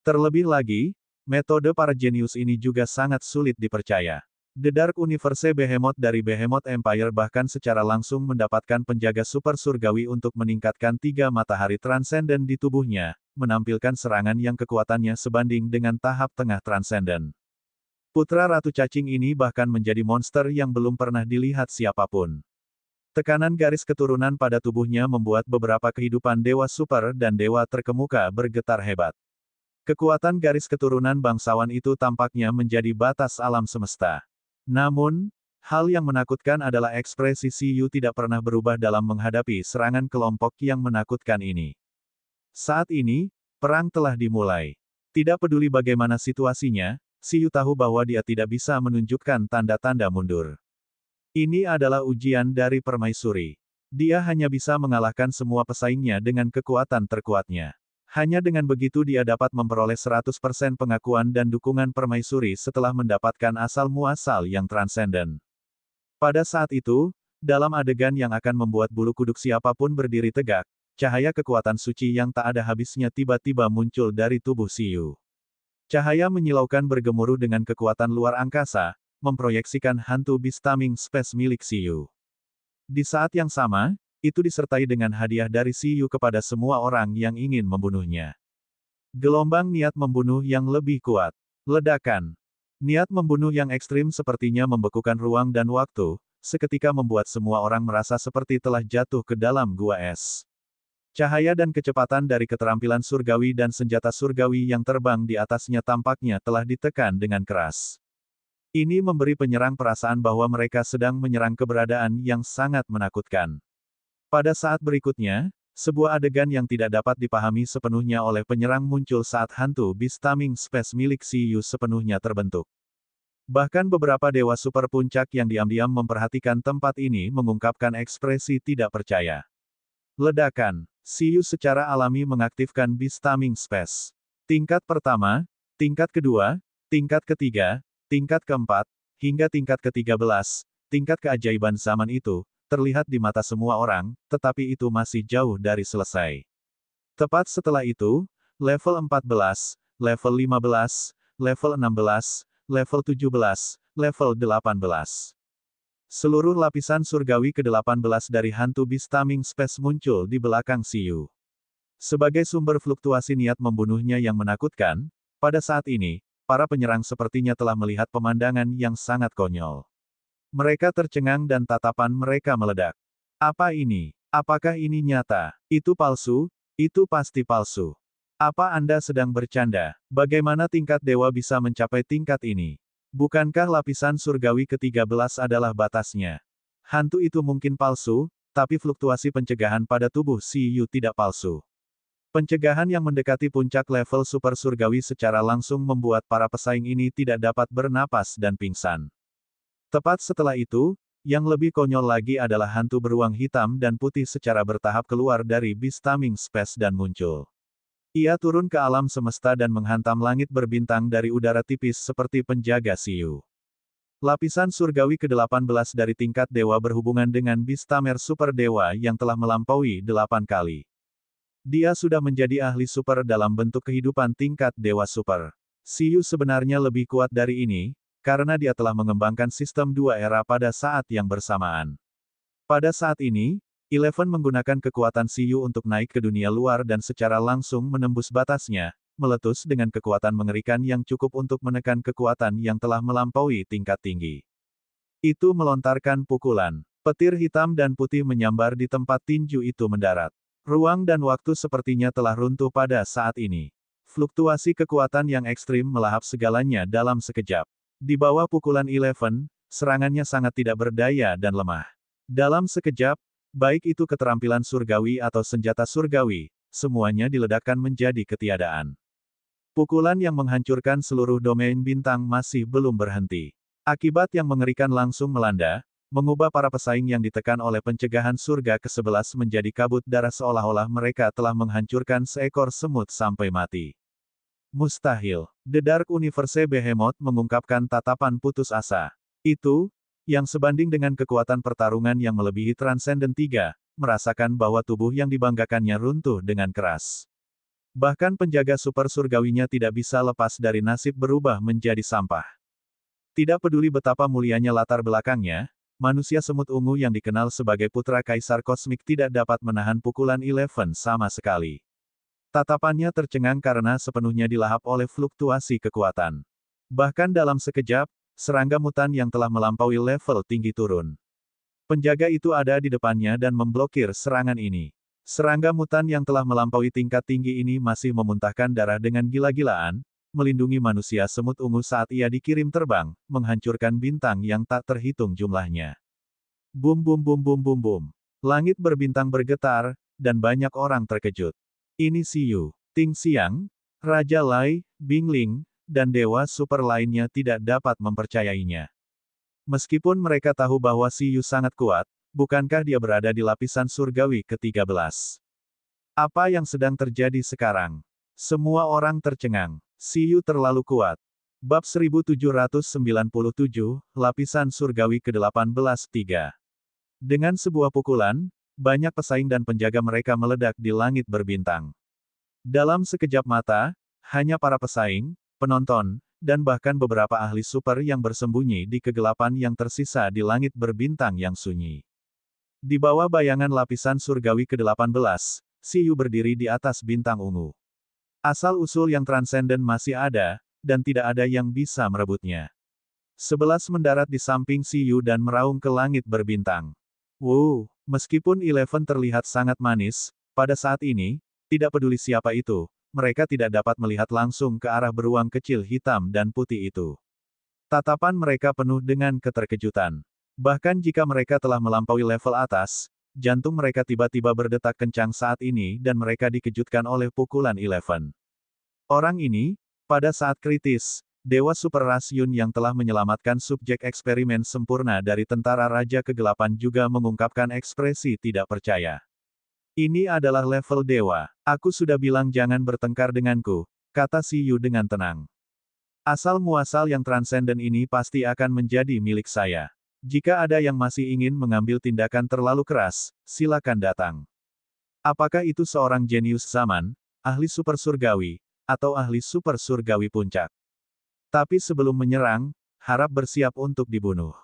Terlebih lagi, metode para jenius ini juga sangat sulit dipercaya. The Dark Universe Behemoth dari Behemoth Empire bahkan secara langsung mendapatkan penjaga super surgawi untuk meningkatkan 3 matahari transenden di tubuhnya, menampilkan serangan yang kekuatannya sebanding dengan tahap tengah transenden. Putra Ratu Cacing ini bahkan menjadi monster yang belum pernah dilihat siapapun. Tekanan garis keturunan pada tubuhnya membuat beberapa kehidupan dewa super dan dewa terkemuka bergetar hebat. Kekuatan garis keturunan bangsawan itu tampaknya menjadi batas alam semesta. Namun, hal yang menakutkan adalah ekspresi Siyu tidak pernah berubah dalam menghadapi serangan kelompok yang menakutkan ini. Saat ini, perang telah dimulai. Tidak peduli bagaimana situasinya, Siyu tahu bahwa dia tidak bisa menunjukkan tanda-tanda mundur. Ini adalah ujian dari permaisuri. Dia hanya bisa mengalahkan semua pesaingnya dengan kekuatan terkuatnya. Hanya dengan begitu dia dapat memperoleh 100% pengakuan dan dukungan permaisuri setelah mendapatkan asal-muasal yang transenden. Pada saat itu, dalam adegan yang akan membuat bulu kuduk siapapun berdiri tegak, cahaya kekuatan suci yang tak ada habisnya tiba-tiba muncul dari tubuh Siyu. Cahaya menyilaukan bergemuruh dengan kekuatan luar angkasa, memproyeksikan hantu Beastaming Space milik Siyu. Di saat yang sama, itu disertai dengan hadiah dari Siyu kepada semua orang yang ingin membunuhnya. Gelombang niat membunuh yang lebih kuat. Ledakan. Niat membunuh yang ekstrim sepertinya membekukan ruang dan waktu, seketika membuat semua orang merasa seperti telah jatuh ke dalam gua es. Cahaya dan kecepatan dari keterampilan surgawi dan senjata surgawi yang terbang di atasnya tampaknya telah ditekan dengan keras. Ini memberi penyerang perasaan bahwa mereka sedang menyerang keberadaan yang sangat menakutkan. Pada saat berikutnya, sebuah adegan yang tidak dapat dipahami sepenuhnya oleh penyerang muncul saat hantu Beastaming Space milik Siyu sepenuhnya terbentuk. Bahkan beberapa dewa super puncak yang diam-diam memperhatikan tempat ini mengungkapkan ekspresi tidak percaya. Ledakan. Siyu secara alami mengaktifkan Beastaming Space. Tingkat pertama, tingkat kedua, tingkat ketiga, tingkat keempat, hingga tingkat ke-13, tingkat keajaiban zaman itu, terlihat di mata semua orang, tetapi itu masih jauh dari selesai. Tepat setelah itu, level 14, level 15, level 16, level 17, level 18. Seluruh lapisan surgawi ke-18 dari hantu Beastaming Space muncul di belakang Siyu. Sebagai sumber fluktuasi niat membunuhnya yang menakutkan, pada saat ini, para penyerang sepertinya telah melihat pemandangan yang sangat konyol. Mereka tercengang dan tatapan mereka meledak. Apa ini? Apakah ini nyata? Itu palsu? Itu pasti palsu. Apa Anda sedang bercanda? Bagaimana tingkat dewa bisa mencapai tingkat ini? Bukankah lapisan surgawi ke-13 adalah batasnya? Hantu itu mungkin palsu, tapi fluktuasi pencegahan pada tubuh Siyu tidak palsu. Pencegahan yang mendekati puncak level super surgawi secara langsung membuat para pesaing ini tidak dapat bernapas dan pingsan. Tepat setelah itu, yang lebih konyol lagi adalah hantu beruang hitam dan putih secara bertahap keluar dari Beastaming Space dan muncul. Ia turun ke alam semesta dan menghantam langit berbintang dari udara tipis seperti penjaga Siyu. Lapisan surgawi ke-18 dari tingkat dewa berhubungan dengan Beastamer Super Dewa yang telah melampaui 8 kali. Dia sudah menjadi ahli super dalam bentuk kehidupan tingkat dewa super. Siyu sebenarnya lebih kuat dari ini, karena dia telah mengembangkan sistem 2 era pada saat yang bersamaan. Pada saat ini, Eleven menggunakan kekuatan Siyu untuk naik ke dunia luar dan secara langsung menembus batasnya, meletus dengan kekuatan mengerikan yang cukup untuk menekan kekuatan yang telah melampaui tingkat tinggi. Itu melontarkan pukulan. Petir hitam dan putih menyambar di tempat tinju itu mendarat. Ruang dan waktu sepertinya telah runtuh pada saat ini. Fluktuasi kekuatan yang ekstrim melahap segalanya dalam sekejap. Di bawah pukulan Eleven, serangannya sangat tidak berdaya dan lemah. Dalam sekejap, baik itu keterampilan surgawi atau senjata surgawi, semuanya diledakkan menjadi ketiadaan. Pukulan yang menghancurkan seluruh domain bintang masih belum berhenti. Akibat yang mengerikan langsung melanda, mengubah para pesaing yang ditekan oleh pencegahan surga ke-11 menjadi kabut darah seolah-olah mereka telah menghancurkan seekor semut sampai mati. Mustahil. The Dark Universe Behemoth mengungkapkan tatapan putus asa. Itu, yang sebanding dengan kekuatan pertarungan yang melebihi Transcendent 3, merasakan bahwa tubuh yang dibanggakannya runtuh dengan keras. Bahkan penjaga super surgawinya tidak bisa lepas dari nasib berubah menjadi sampah. Tidak peduli betapa mulianya latar belakangnya, manusia semut ungu yang dikenal sebagai putra kaisar kosmik tidak dapat menahan pukulan Eleven sama sekali. Tatapannya tercengang karena sepenuhnya dilahap oleh fluktuasi kekuatan. Bahkan dalam sekejap, serangga mutan yang telah melampaui level tinggi turun. Penjaga itu ada di depannya dan memblokir serangan ini. Serangga mutan yang telah melampaui tingkat tinggi ini masih memuntahkan darah dengan gila-gilaan, melindungi manusia semut ungu saat ia dikirim terbang, menghancurkan bintang yang tak terhitung jumlahnya. Bum bum bum bum bum bum. Langit berbintang bergetar, dan banyak orang terkejut. Ini Siyu, Ting Xiang, Raja Lai, Bing Ling, dan dewa super lainnya tidak dapat mempercayainya. Meskipun mereka tahu bahwa Siyu sangat kuat, bukankah dia berada di lapisan surgawi ke-13? Apa yang sedang terjadi sekarang? Semua orang tercengang. Siyu terlalu kuat. Bab 1797, Lapisan Surgawi ke-18 3. Dengan sebuah pukulan, banyak pesaing dan penjaga mereka meledak di langit berbintang. Dalam sekejap mata, hanya para pesaing, penonton, dan bahkan beberapa ahli super yang bersembunyi di kegelapan yang tersisa di langit berbintang yang sunyi. Di bawah bayangan lapisan surgawi ke-18, Siyu berdiri di atas bintang ungu. Asal-usul yang transenden masih ada, dan tidak ada yang bisa merebutnya. 11 mendarat di samping Siyu dan meraung ke langit berbintang. Wow, meskipun Eleven terlihat sangat manis, pada saat ini, tidak peduli siapa itu, mereka tidak dapat melihat langsung ke arah beruang kecil hitam dan putih itu. Tatapan mereka penuh dengan keterkejutan. Bahkan jika mereka telah melampaui level atas, jantung mereka tiba-tiba berdetak kencang saat ini dan mereka dikejutkan oleh pukulan Eleven. Orang ini, pada saat kritis, Dewa Super Ras Yun yang telah menyelamatkan subjek eksperimen sempurna dari tentara Raja Kegelapan juga mengungkapkan ekspresi tidak percaya. Ini adalah level dewa. Aku sudah bilang jangan bertengkar denganku, kata Siyu dengan tenang. Asal-muasal yang transenden ini pasti akan menjadi milik saya. Jika ada yang masih ingin mengambil tindakan terlalu keras, silakan datang. Apakah itu seorang jenius zaman, ahli super surgawi, atau ahli super surgawi puncak? Tapi sebelum menyerang, harap bersiap untuk dibunuh.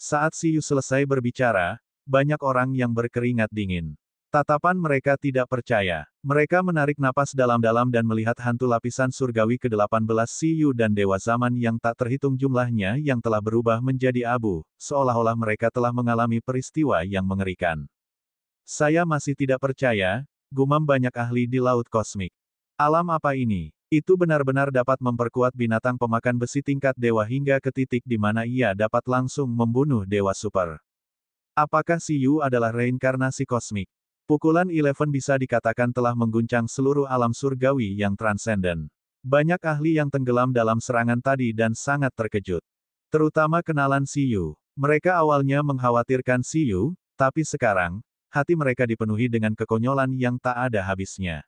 Saat Siyu selesai berbicara, banyak orang yang berkeringat dingin. Tatapan mereka tidak percaya. Mereka menarik napas dalam-dalam dan melihat hantu lapisan surgawi ke-18 Siyu dan Dewa Zaman yang tak terhitung jumlahnya yang telah berubah menjadi abu, seolah-olah mereka telah mengalami peristiwa yang mengerikan. Saya masih tidak percaya, gumam banyak ahli di Laut Kosmik. Alam apa ini? Itu benar-benar dapat memperkuat binatang pemakan besi tingkat dewa hingga ke titik di mana ia dapat langsung membunuh Dewa Super. Apakah Siyu adalah reinkarnasi kosmik? Pukulan Eleven bisa dikatakan telah mengguncang seluruh alam surgawi yang transenden. Banyak ahli yang tenggelam dalam serangan tadi dan sangat terkejut. Terutama kenalan Siyu. Mereka awalnya mengkhawatirkan Siyu, tapi sekarang, hati mereka dipenuhi dengan kekonyolan yang tak ada habisnya.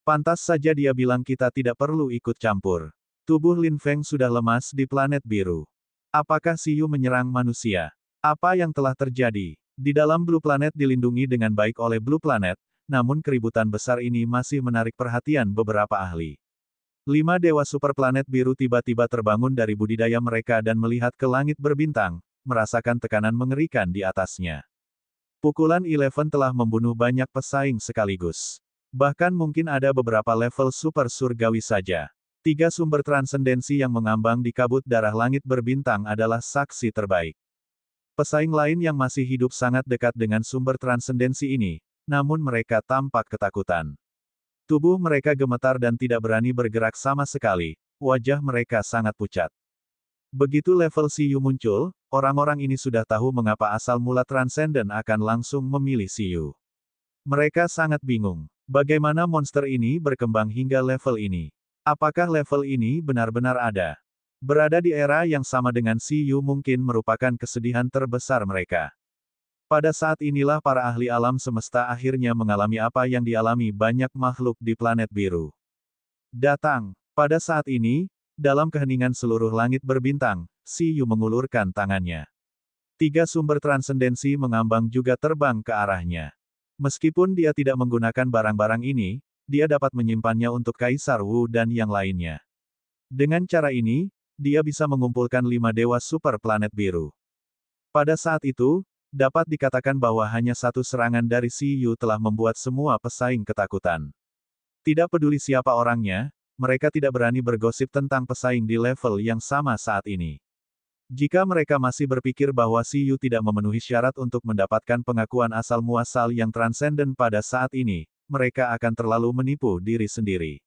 Pantas saja dia bilang kita tidak perlu ikut campur. Tubuh Lin Feng sudah lemas di planet biru. Apakah Siyu menyerang manusia? Apa yang telah terjadi? Di dalam Blue Planet dilindungi dengan baik oleh Blue Planet, namun keributan besar ini masih menarik perhatian beberapa ahli. 5 dewa super planet biru tiba-tiba terbangun dari budidaya mereka dan melihat ke langit berbintang, merasakan tekanan mengerikan di atasnya. Pukulan Eleven telah membunuh banyak pesaing sekaligus. Bahkan mungkin ada beberapa level super surgawi saja. 3 sumber transendensi yang mengambang di kabut darah langit berbintang adalah saksi terbaik. Pesaing lain yang masih hidup sangat dekat dengan sumber transendensi ini, namun mereka tampak ketakutan. Tubuh mereka gemetar dan tidak berani bergerak sama sekali, wajah mereka sangat pucat. Begitu level Siyu muncul, orang-orang ini sudah tahu mengapa asal mula Transcendent akan langsung memilih Siyu. Mereka sangat bingung. Bagaimana monster ini berkembang hingga level ini? Apakah level ini benar-benar ada? Berada di era yang sama dengan Siyu mungkin merupakan kesedihan terbesar mereka. Pada saat inilah para ahli alam semesta akhirnya mengalami apa yang dialami banyak makhluk di planet biru. Datang. Pada saat ini, dalam keheningan seluruh langit berbintang, Siyu mengulurkan tangannya. 3 sumber transendensi mengambang juga terbang ke arahnya. Meskipun dia tidak menggunakan barang-barang ini, dia dapat menyimpannya untuk Kaisar Wu dan yang lainnya. Dengan cara ini, dia bisa mengumpulkan 5 dewa super planet biru. Pada saat itu, dapat dikatakan bahwa hanya satu serangan dari Siyu telah membuat semua pesaing ketakutan. Tidak peduli siapa orangnya, mereka tidak berani bergosip tentang pesaing di level yang sama saat ini. Jika mereka masih berpikir bahwa Siyu tidak memenuhi syarat untuk mendapatkan pengakuan asal-muasal yang transenden pada saat ini, mereka akan terlalu menipu diri sendiri.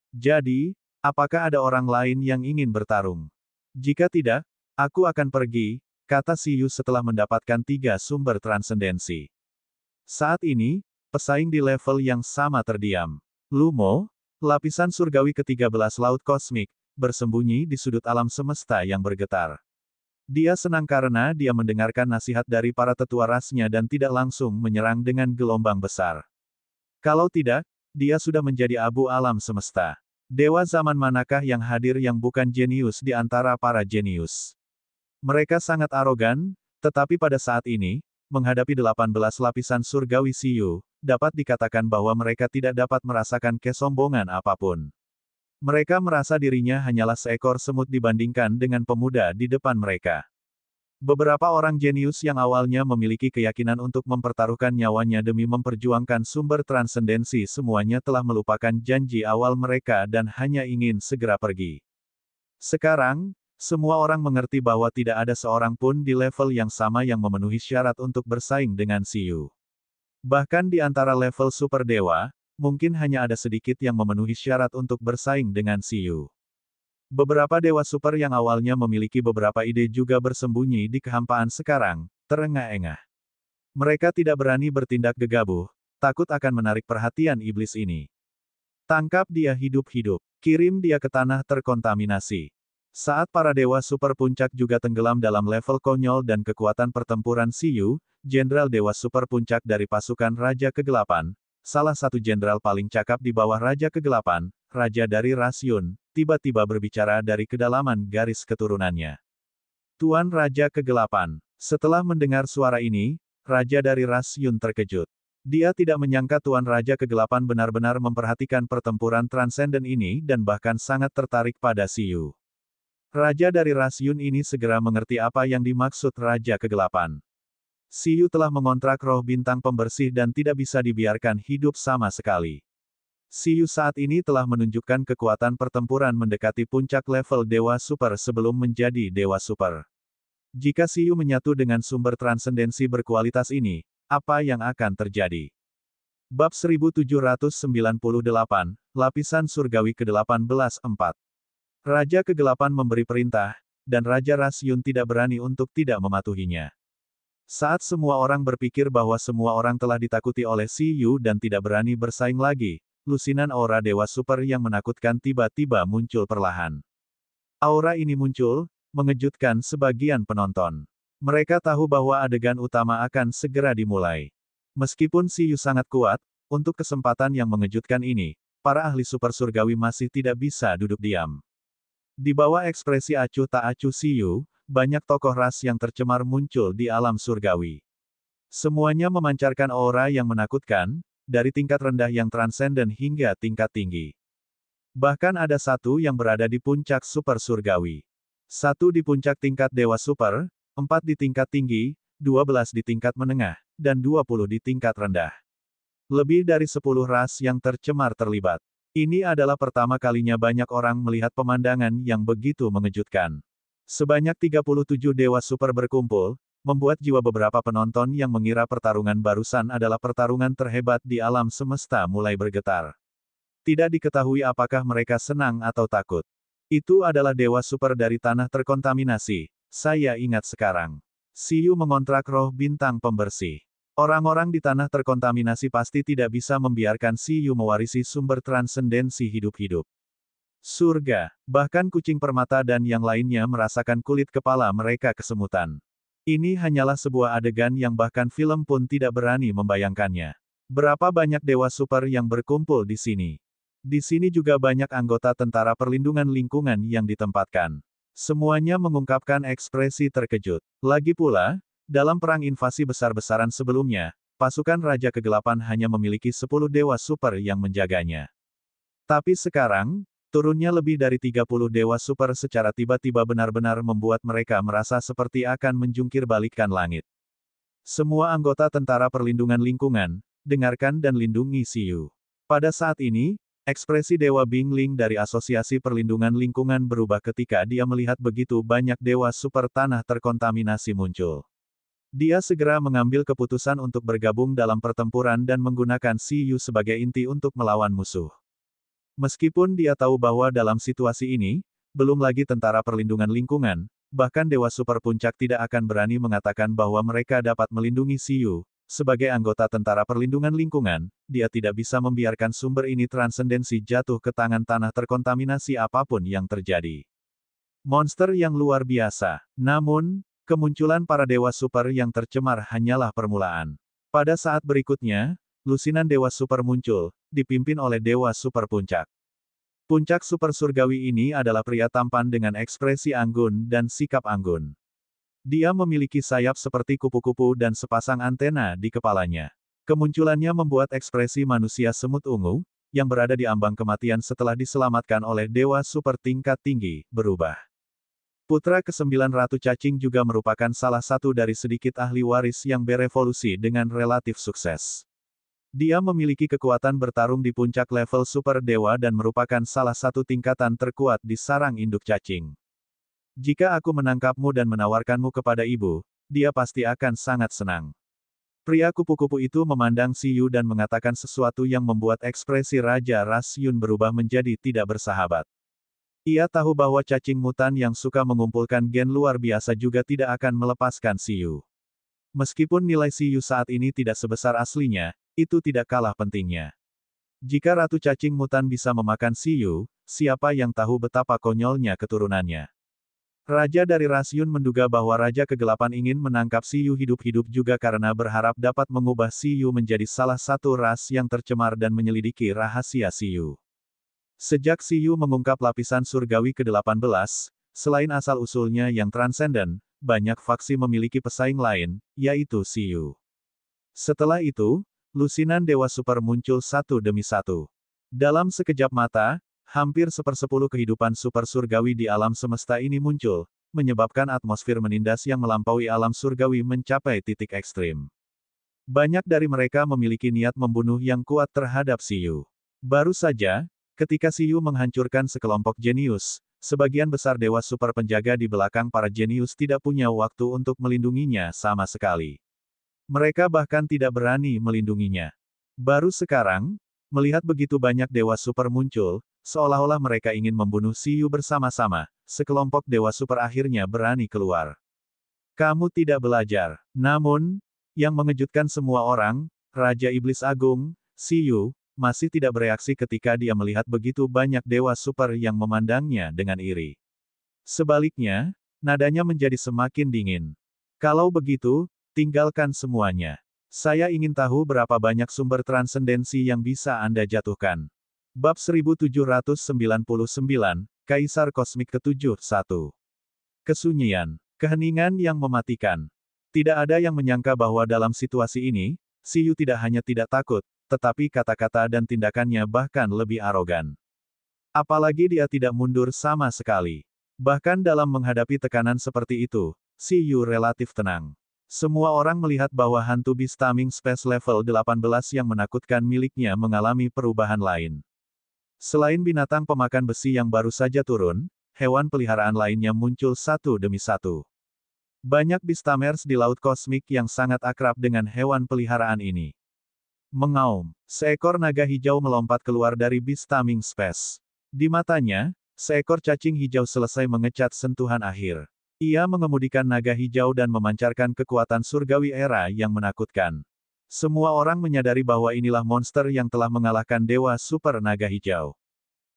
Jadi, apakah ada orang lain yang ingin bertarung? Jika tidak, aku akan pergi, kata Siyu setelah mendapatkan 3 sumber transendensi. Saat ini, pesaing di level yang sama terdiam. Lumo, lapisan surgawi ke-13 Laut Kosmik, bersembunyi di sudut alam semesta yang bergetar. Dia senang karena dia mendengarkan nasihat dari para tetua rasnya dan tidak langsung menyerang dengan gelombang besar. Kalau tidak, dia sudah menjadi abu alam semesta. Dewa zaman manakah yang hadir yang bukan jenius di antara para jenius? Mereka sangat arogan, tetapi pada saat ini, menghadapi 18 lapisan surgawi Siyu, dapat dikatakan bahwa mereka tidak dapat merasakan kesombongan apapun. Mereka merasa dirinya hanyalah seekor semut dibandingkan dengan pemuda di depan mereka. Beberapa orang jenius yang awalnya memiliki keyakinan untuk mempertaruhkan nyawanya demi memperjuangkan sumber transendensi semuanya telah melupakan janji awal mereka dan hanya ingin segera pergi. Sekarang, semua orang mengerti bahwa tidak ada seorang pun di level yang sama yang memenuhi syarat untuk bersaing dengan Siyu. Bahkan di antara level super dewa, mungkin hanya ada sedikit yang memenuhi syarat untuk bersaing dengan Siyu. Beberapa dewa super yang awalnya memiliki beberapa ide juga bersembunyi di kehampaan sekarang, terengah-engah. Mereka tidak berani bertindak gegabah, takut akan menarik perhatian iblis ini. Tangkap dia hidup-hidup, kirim dia ke tanah terkontaminasi. Saat para dewa super puncak juga tenggelam dalam level konyol dan kekuatan pertempuran Siyu, Jenderal Dewa Super Puncak dari pasukan Raja Kegelapan, salah satu jenderal paling cakap di bawah Raja Kegelapan, Raja dari ras Yun, tiba-tiba berbicara dari kedalaman garis keturunannya. Tuan Raja Kegelapan. Setelah mendengar suara ini, Raja dari ras Yun terkejut. Dia tidak menyangka Tuan Raja Kegelapan benar-benar memperhatikan pertempuran transenden ini dan bahkan sangat tertarik pada Siyu. Raja dari ras Yun ini segera mengerti apa yang dimaksud Raja Kegelapan. Siyu telah mengontrak roh bintang pembersih dan tidak bisa dibiarkan hidup sama sekali. Siyu saat ini telah menunjukkan kekuatan pertempuran mendekati puncak level Dewa Super sebelum menjadi Dewa Super. Jika Siyu menyatu dengan sumber transendensi berkualitas ini, apa yang akan terjadi? Bab 1798, Lapisan Surgawi ke-18 4. Raja Kegelapan memberi perintah, dan Raja Ras Yun tidak berani untuk tidak mematuhinya. Saat semua orang berpikir bahwa semua orang telah ditakuti oleh Si Yu dan tidak berani bersaing lagi, lusinan aura Dewa Super yang menakutkan tiba-tiba muncul perlahan. Aura ini muncul, mengejutkan sebagian penonton. Mereka tahu bahwa adegan utama akan segera dimulai. Meskipun Si Yu sangat kuat, untuk kesempatan yang mengejutkan ini, para ahli super surgawi masih tidak bisa duduk diam. Di bawah ekspresi acuh tak acuh Si Yu, banyak tokoh ras yang tercemar muncul di alam surgawi. Semuanya memancarkan aura yang menakutkan, dari tingkat rendah yang transenden hingga tingkat tinggi. Bahkan ada satu yang berada di puncak super surgawi. Satu di puncak tingkat dewa super, 4 di tingkat tinggi, 12 di tingkat menengah, dan 20 di tingkat rendah. Lebih dari 10 ras yang tercemar terlibat. Ini adalah pertama kalinya banyak orang melihat pemandangan yang begitu mengejutkan. Sebanyak 37 dewa super berkumpul, membuat jiwa beberapa penonton yang mengira pertarungan barusan adalah pertarungan terhebat di alam semesta mulai bergetar. Tidak diketahui apakah mereka senang atau takut. Itu adalah dewa super dari tanah terkontaminasi, saya ingat sekarang. Si Yu mengontrak roh bintang pembersih. Orang-orang di tanah terkontaminasi pasti tidak bisa membiarkan Si Yu mewarisi sumber transendensi hidup-hidup. Surga, bahkan kucing permata dan yang lainnya merasakan kulit kepala mereka kesemutan. Ini hanyalah sebuah adegan yang bahkan film pun tidak berani membayangkannya. Berapa banyak dewa super yang berkumpul di sini? Di sini juga banyak anggota tentara perlindungan lingkungan yang ditempatkan. Semuanya mengungkapkan ekspresi terkejut. Lagi pula, dalam perang invasi besar-besaran sebelumnya, pasukan Raja Kegelapan hanya memiliki 10 dewa super yang menjaganya. Tapi sekarang, turunnya lebih dari 30 dewa super secara tiba-tiba benar-benar membuat mereka merasa seperti akan menjungkir balikkan langit. Semua anggota tentara perlindungan lingkungan, dengarkan dan lindungi Si Yu. Pada saat ini, ekspresi Dewa Bingling dari Asosiasi Perlindungan Lingkungan berubah ketika dia melihat begitu banyak dewa super tanah terkontaminasi muncul. Dia segera mengambil keputusan untuk bergabung dalam pertempuran dan menggunakan Si Yu sebagai inti untuk melawan musuh. Meskipun dia tahu bahwa dalam situasi ini, belum lagi tentara perlindungan lingkungan, bahkan dewa super puncak tidak akan berani mengatakan bahwa mereka dapat melindungi Si Yu. Sebagai anggota tentara perlindungan lingkungan, dia tidak bisa membiarkan sumber ini transendensi jatuh ke tangan tanah terkontaminasi apapun yang terjadi. Monster yang luar biasa. Namun, kemunculan para dewa super yang tercemar hanyalah permulaan. Pada saat berikutnya, lusinan dewa super muncul, dipimpin oleh dewa super puncak. Puncak super surgawi ini adalah pria tampan dengan ekspresi anggun dan sikap anggun. Dia memiliki sayap seperti kupu-kupu dan sepasang antena di kepalanya. Kemunculannya membuat ekspresi manusia semut ungu, yang berada di ambang kematian setelah diselamatkan oleh dewa super tingkat tinggi, berubah. Putra ke-9 Ratu Cacing juga merupakan salah satu dari sedikit ahli waris yang berevolusi dengan relatif sukses. Dia memiliki kekuatan bertarung di puncak level super dewa dan merupakan salah satu tingkatan terkuat di sarang induk cacing. Jika aku menangkapmu dan menawarkanmu kepada ibu, dia pasti akan sangat senang. Pria kupu-kupu itu memandang Si Yu dan mengatakan sesuatu yang membuat ekspresi Raja Ras Yun berubah menjadi tidak bersahabat. Ia tahu bahwa cacing mutan yang suka mengumpulkan gen luar biasa juga tidak akan melepaskan Si Yu. Meskipun nilai Si Yu saat ini tidak sebesar aslinya, itu tidak kalah pentingnya. Jika Ratu Cacing Mutan bisa memakan Si Yu, siapa yang tahu betapa konyolnya keturunannya. Raja dari Rasyun menduga bahwa Raja Kegelapan ingin menangkap Si Yu hidup-hidup juga karena berharap dapat mengubah Si Yu menjadi salah satu ras yang tercemar dan menyelidiki rahasia Si Yu. Sejak Si Yu mengungkap lapisan surgawi ke-18, selain asal-usulnya yang transenden, banyak faksi memiliki pesaing lain, yaitu Si Yu. Setelah itu, lusinan dewa super muncul satu demi satu. Dalam sekejap mata, hampir sepersepuluh kehidupan super surgawi di alam semesta ini muncul, menyebabkan atmosfer menindas yang melampaui alam surgawi mencapai titik ekstrim. Banyak dari mereka memiliki niat membunuh yang kuat terhadap Si Yu. Baru saja, ketika Si Yu menghancurkan sekelompok jenius, sebagian besar dewa super penjaga di belakang para jenius tidak punya waktu untuk melindunginya sama sekali. Mereka bahkan tidak berani melindunginya. Baru sekarang, melihat begitu banyak dewa super muncul, seolah-olah mereka ingin membunuh Si Yu bersama-sama, sekelompok dewa super akhirnya berani keluar. Kamu tidak belajar. Namun, yang mengejutkan semua orang, Raja Iblis Agung, Siyu, masih tidak bereaksi ketika dia melihat begitu banyak dewa super yang memandangnya dengan iri. Sebaliknya, nadanya menjadi semakin dingin. Kalau begitu, tinggalkan semuanya. Saya ingin tahu berapa banyak sumber transendensi yang bisa Anda jatuhkan. Bab 1799, Kaisar Kosmik ke-7, 1. Kesunyian. Keheningan yang mematikan. Tidak ada yang menyangka bahwa dalam situasi ini, Siyu tidak hanya tidak takut, tetapi kata-kata dan tindakannya bahkan lebih arogan. Apalagi dia tidak mundur sama sekali. Bahkan dalam menghadapi tekanan seperti itu, Siyu relatif tenang. Semua orang melihat bahwa hantu Beastaming Space level 18 yang menakutkan miliknya mengalami perubahan lain. Selain binatang pemakan besi yang baru saja turun, hewan peliharaan lainnya muncul satu demi satu. Banyak Beastamers di Laut Kosmik yang sangat akrab dengan hewan peliharaan ini. Mengaum, seekor naga hijau melompat keluar dari Beastaming Space. Di matanya, seekor cacing hijau selesai mengecat sentuhan akhir. Ia mengemudikan naga hijau dan memancarkan kekuatan surgawi era yang menakutkan. Semua orang menyadari bahwa inilah monster yang telah mengalahkan dewa super naga hijau.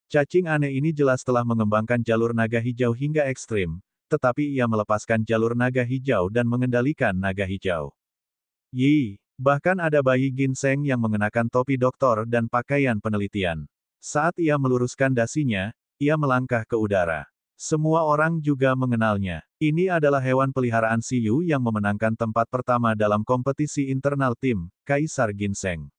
Cacing aneh ini jelas telah mengembangkan jalur naga hijau hingga ekstrim, tetapi ia melepaskan jalur naga hijau dan mengendalikan naga hijau. Bahkan ada bayi ginseng yang mengenakan topi doktor dan pakaian penelitian. Saat ia meluruskan dasinya, ia melangkah ke udara. Semua orang juga mengenalnya. Ini adalah hewan peliharaan Siyu yang memenangkan tempat pertama dalam kompetisi internal tim, Kaisar Ginseng.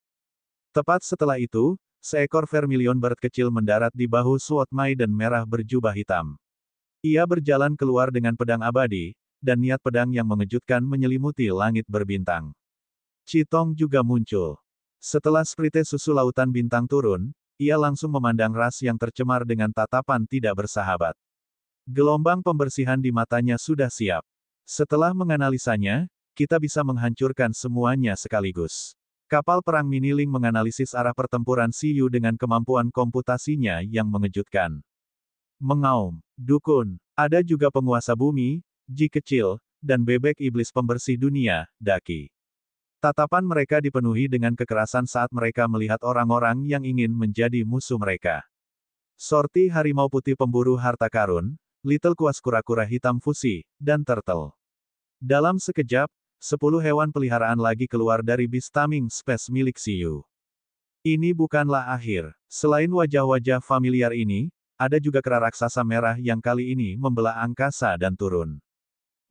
Tepat setelah itu, seekor vermilion bird kecil mendarat di bahu Sword Maiden merah berjubah hitam. Ia berjalan keluar dengan pedang abadi, dan niat pedang yang mengejutkan menyelimuti langit berbintang. Chitong juga muncul. Setelah sprite susu lautan bintang turun, ia langsung memandang ras yang tercemar dengan tatapan tidak bersahabat. Gelombang pembersihan di matanya sudah siap. Setelah menganalisanya, kita bisa menghancurkan semuanya sekaligus. Kapal perang Miniling menganalisis arah pertempuran Siyu dengan kemampuan komputasinya yang mengejutkan. Mengaum, dukun, ada juga penguasa bumi, Ji kecil, dan bebek iblis pembersih dunia, Daki. Tatapan mereka dipenuhi dengan kekerasan saat mereka melihat orang-orang yang ingin menjadi musuh mereka. Sorti harimau putih pemburu harta karun, Little Kuas kura-kura hitam fusi, dan turtle. Dalam sekejap, 10 hewan peliharaan lagi keluar dari Beastaming Space milik Siyu. Ini bukanlah akhir. Selain wajah-wajah familiar ini, ada juga kera raksasa merah yang kali ini membelah angkasa dan turun.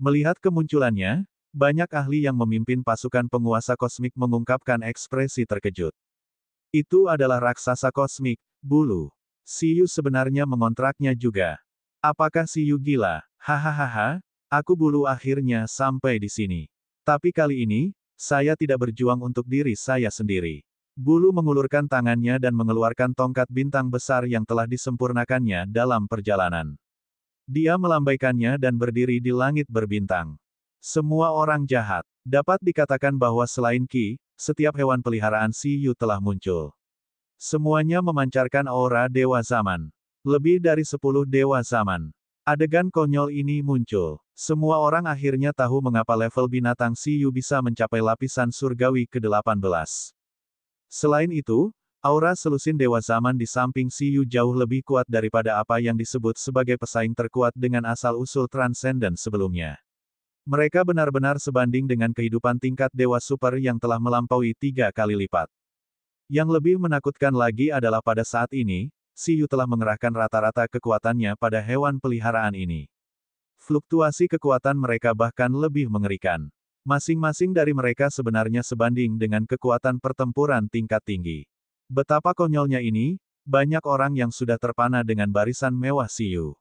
Melihat kemunculannya, banyak ahli yang memimpin pasukan penguasa kosmik mengungkapkan ekspresi terkejut. Itu adalah raksasa kosmik, Bulu. Siyu sebenarnya mengontraknya juga. Apakah Siyu gila? Hahaha, aku Bulu akhirnya sampai di sini. Tapi kali ini, saya tidak berjuang untuk diri saya sendiri. Bulu mengulurkan tangannya dan mengeluarkan tongkat bintang besar yang telah disempurnakannya dalam perjalanan. Dia melambaikannya dan berdiri di langit berbintang. Semua orang jahat. Dapat dikatakan bahwa selain Qi, setiap hewan peliharaan Siyu telah muncul. Semuanya memancarkan aura dewa zaman. Lebih dari 10 dewa zaman. Adegan konyol ini muncul. Semua orang akhirnya tahu mengapa level binatang Siyu bisa mencapai lapisan surgawi ke-18. Selain itu, aura selusin dewa zaman di samping Siyu jauh lebih kuat daripada apa yang disebut sebagai pesaing terkuat dengan asal-usul transenden sebelumnya. Mereka benar-benar sebanding dengan kehidupan tingkat dewa super yang telah melampaui 3 kali lipat. Yang lebih menakutkan lagi adalah pada saat ini, Siyu telah mengerahkan rata-rata kekuatannya pada hewan peliharaan ini. Fluktuasi kekuatan mereka bahkan lebih mengerikan. Masing-masing dari mereka sebenarnya sebanding dengan kekuatan pertempuran tingkat tinggi. Betapa konyolnya ini, banyak orang yang sudah terpana dengan barisan mewah Siyu.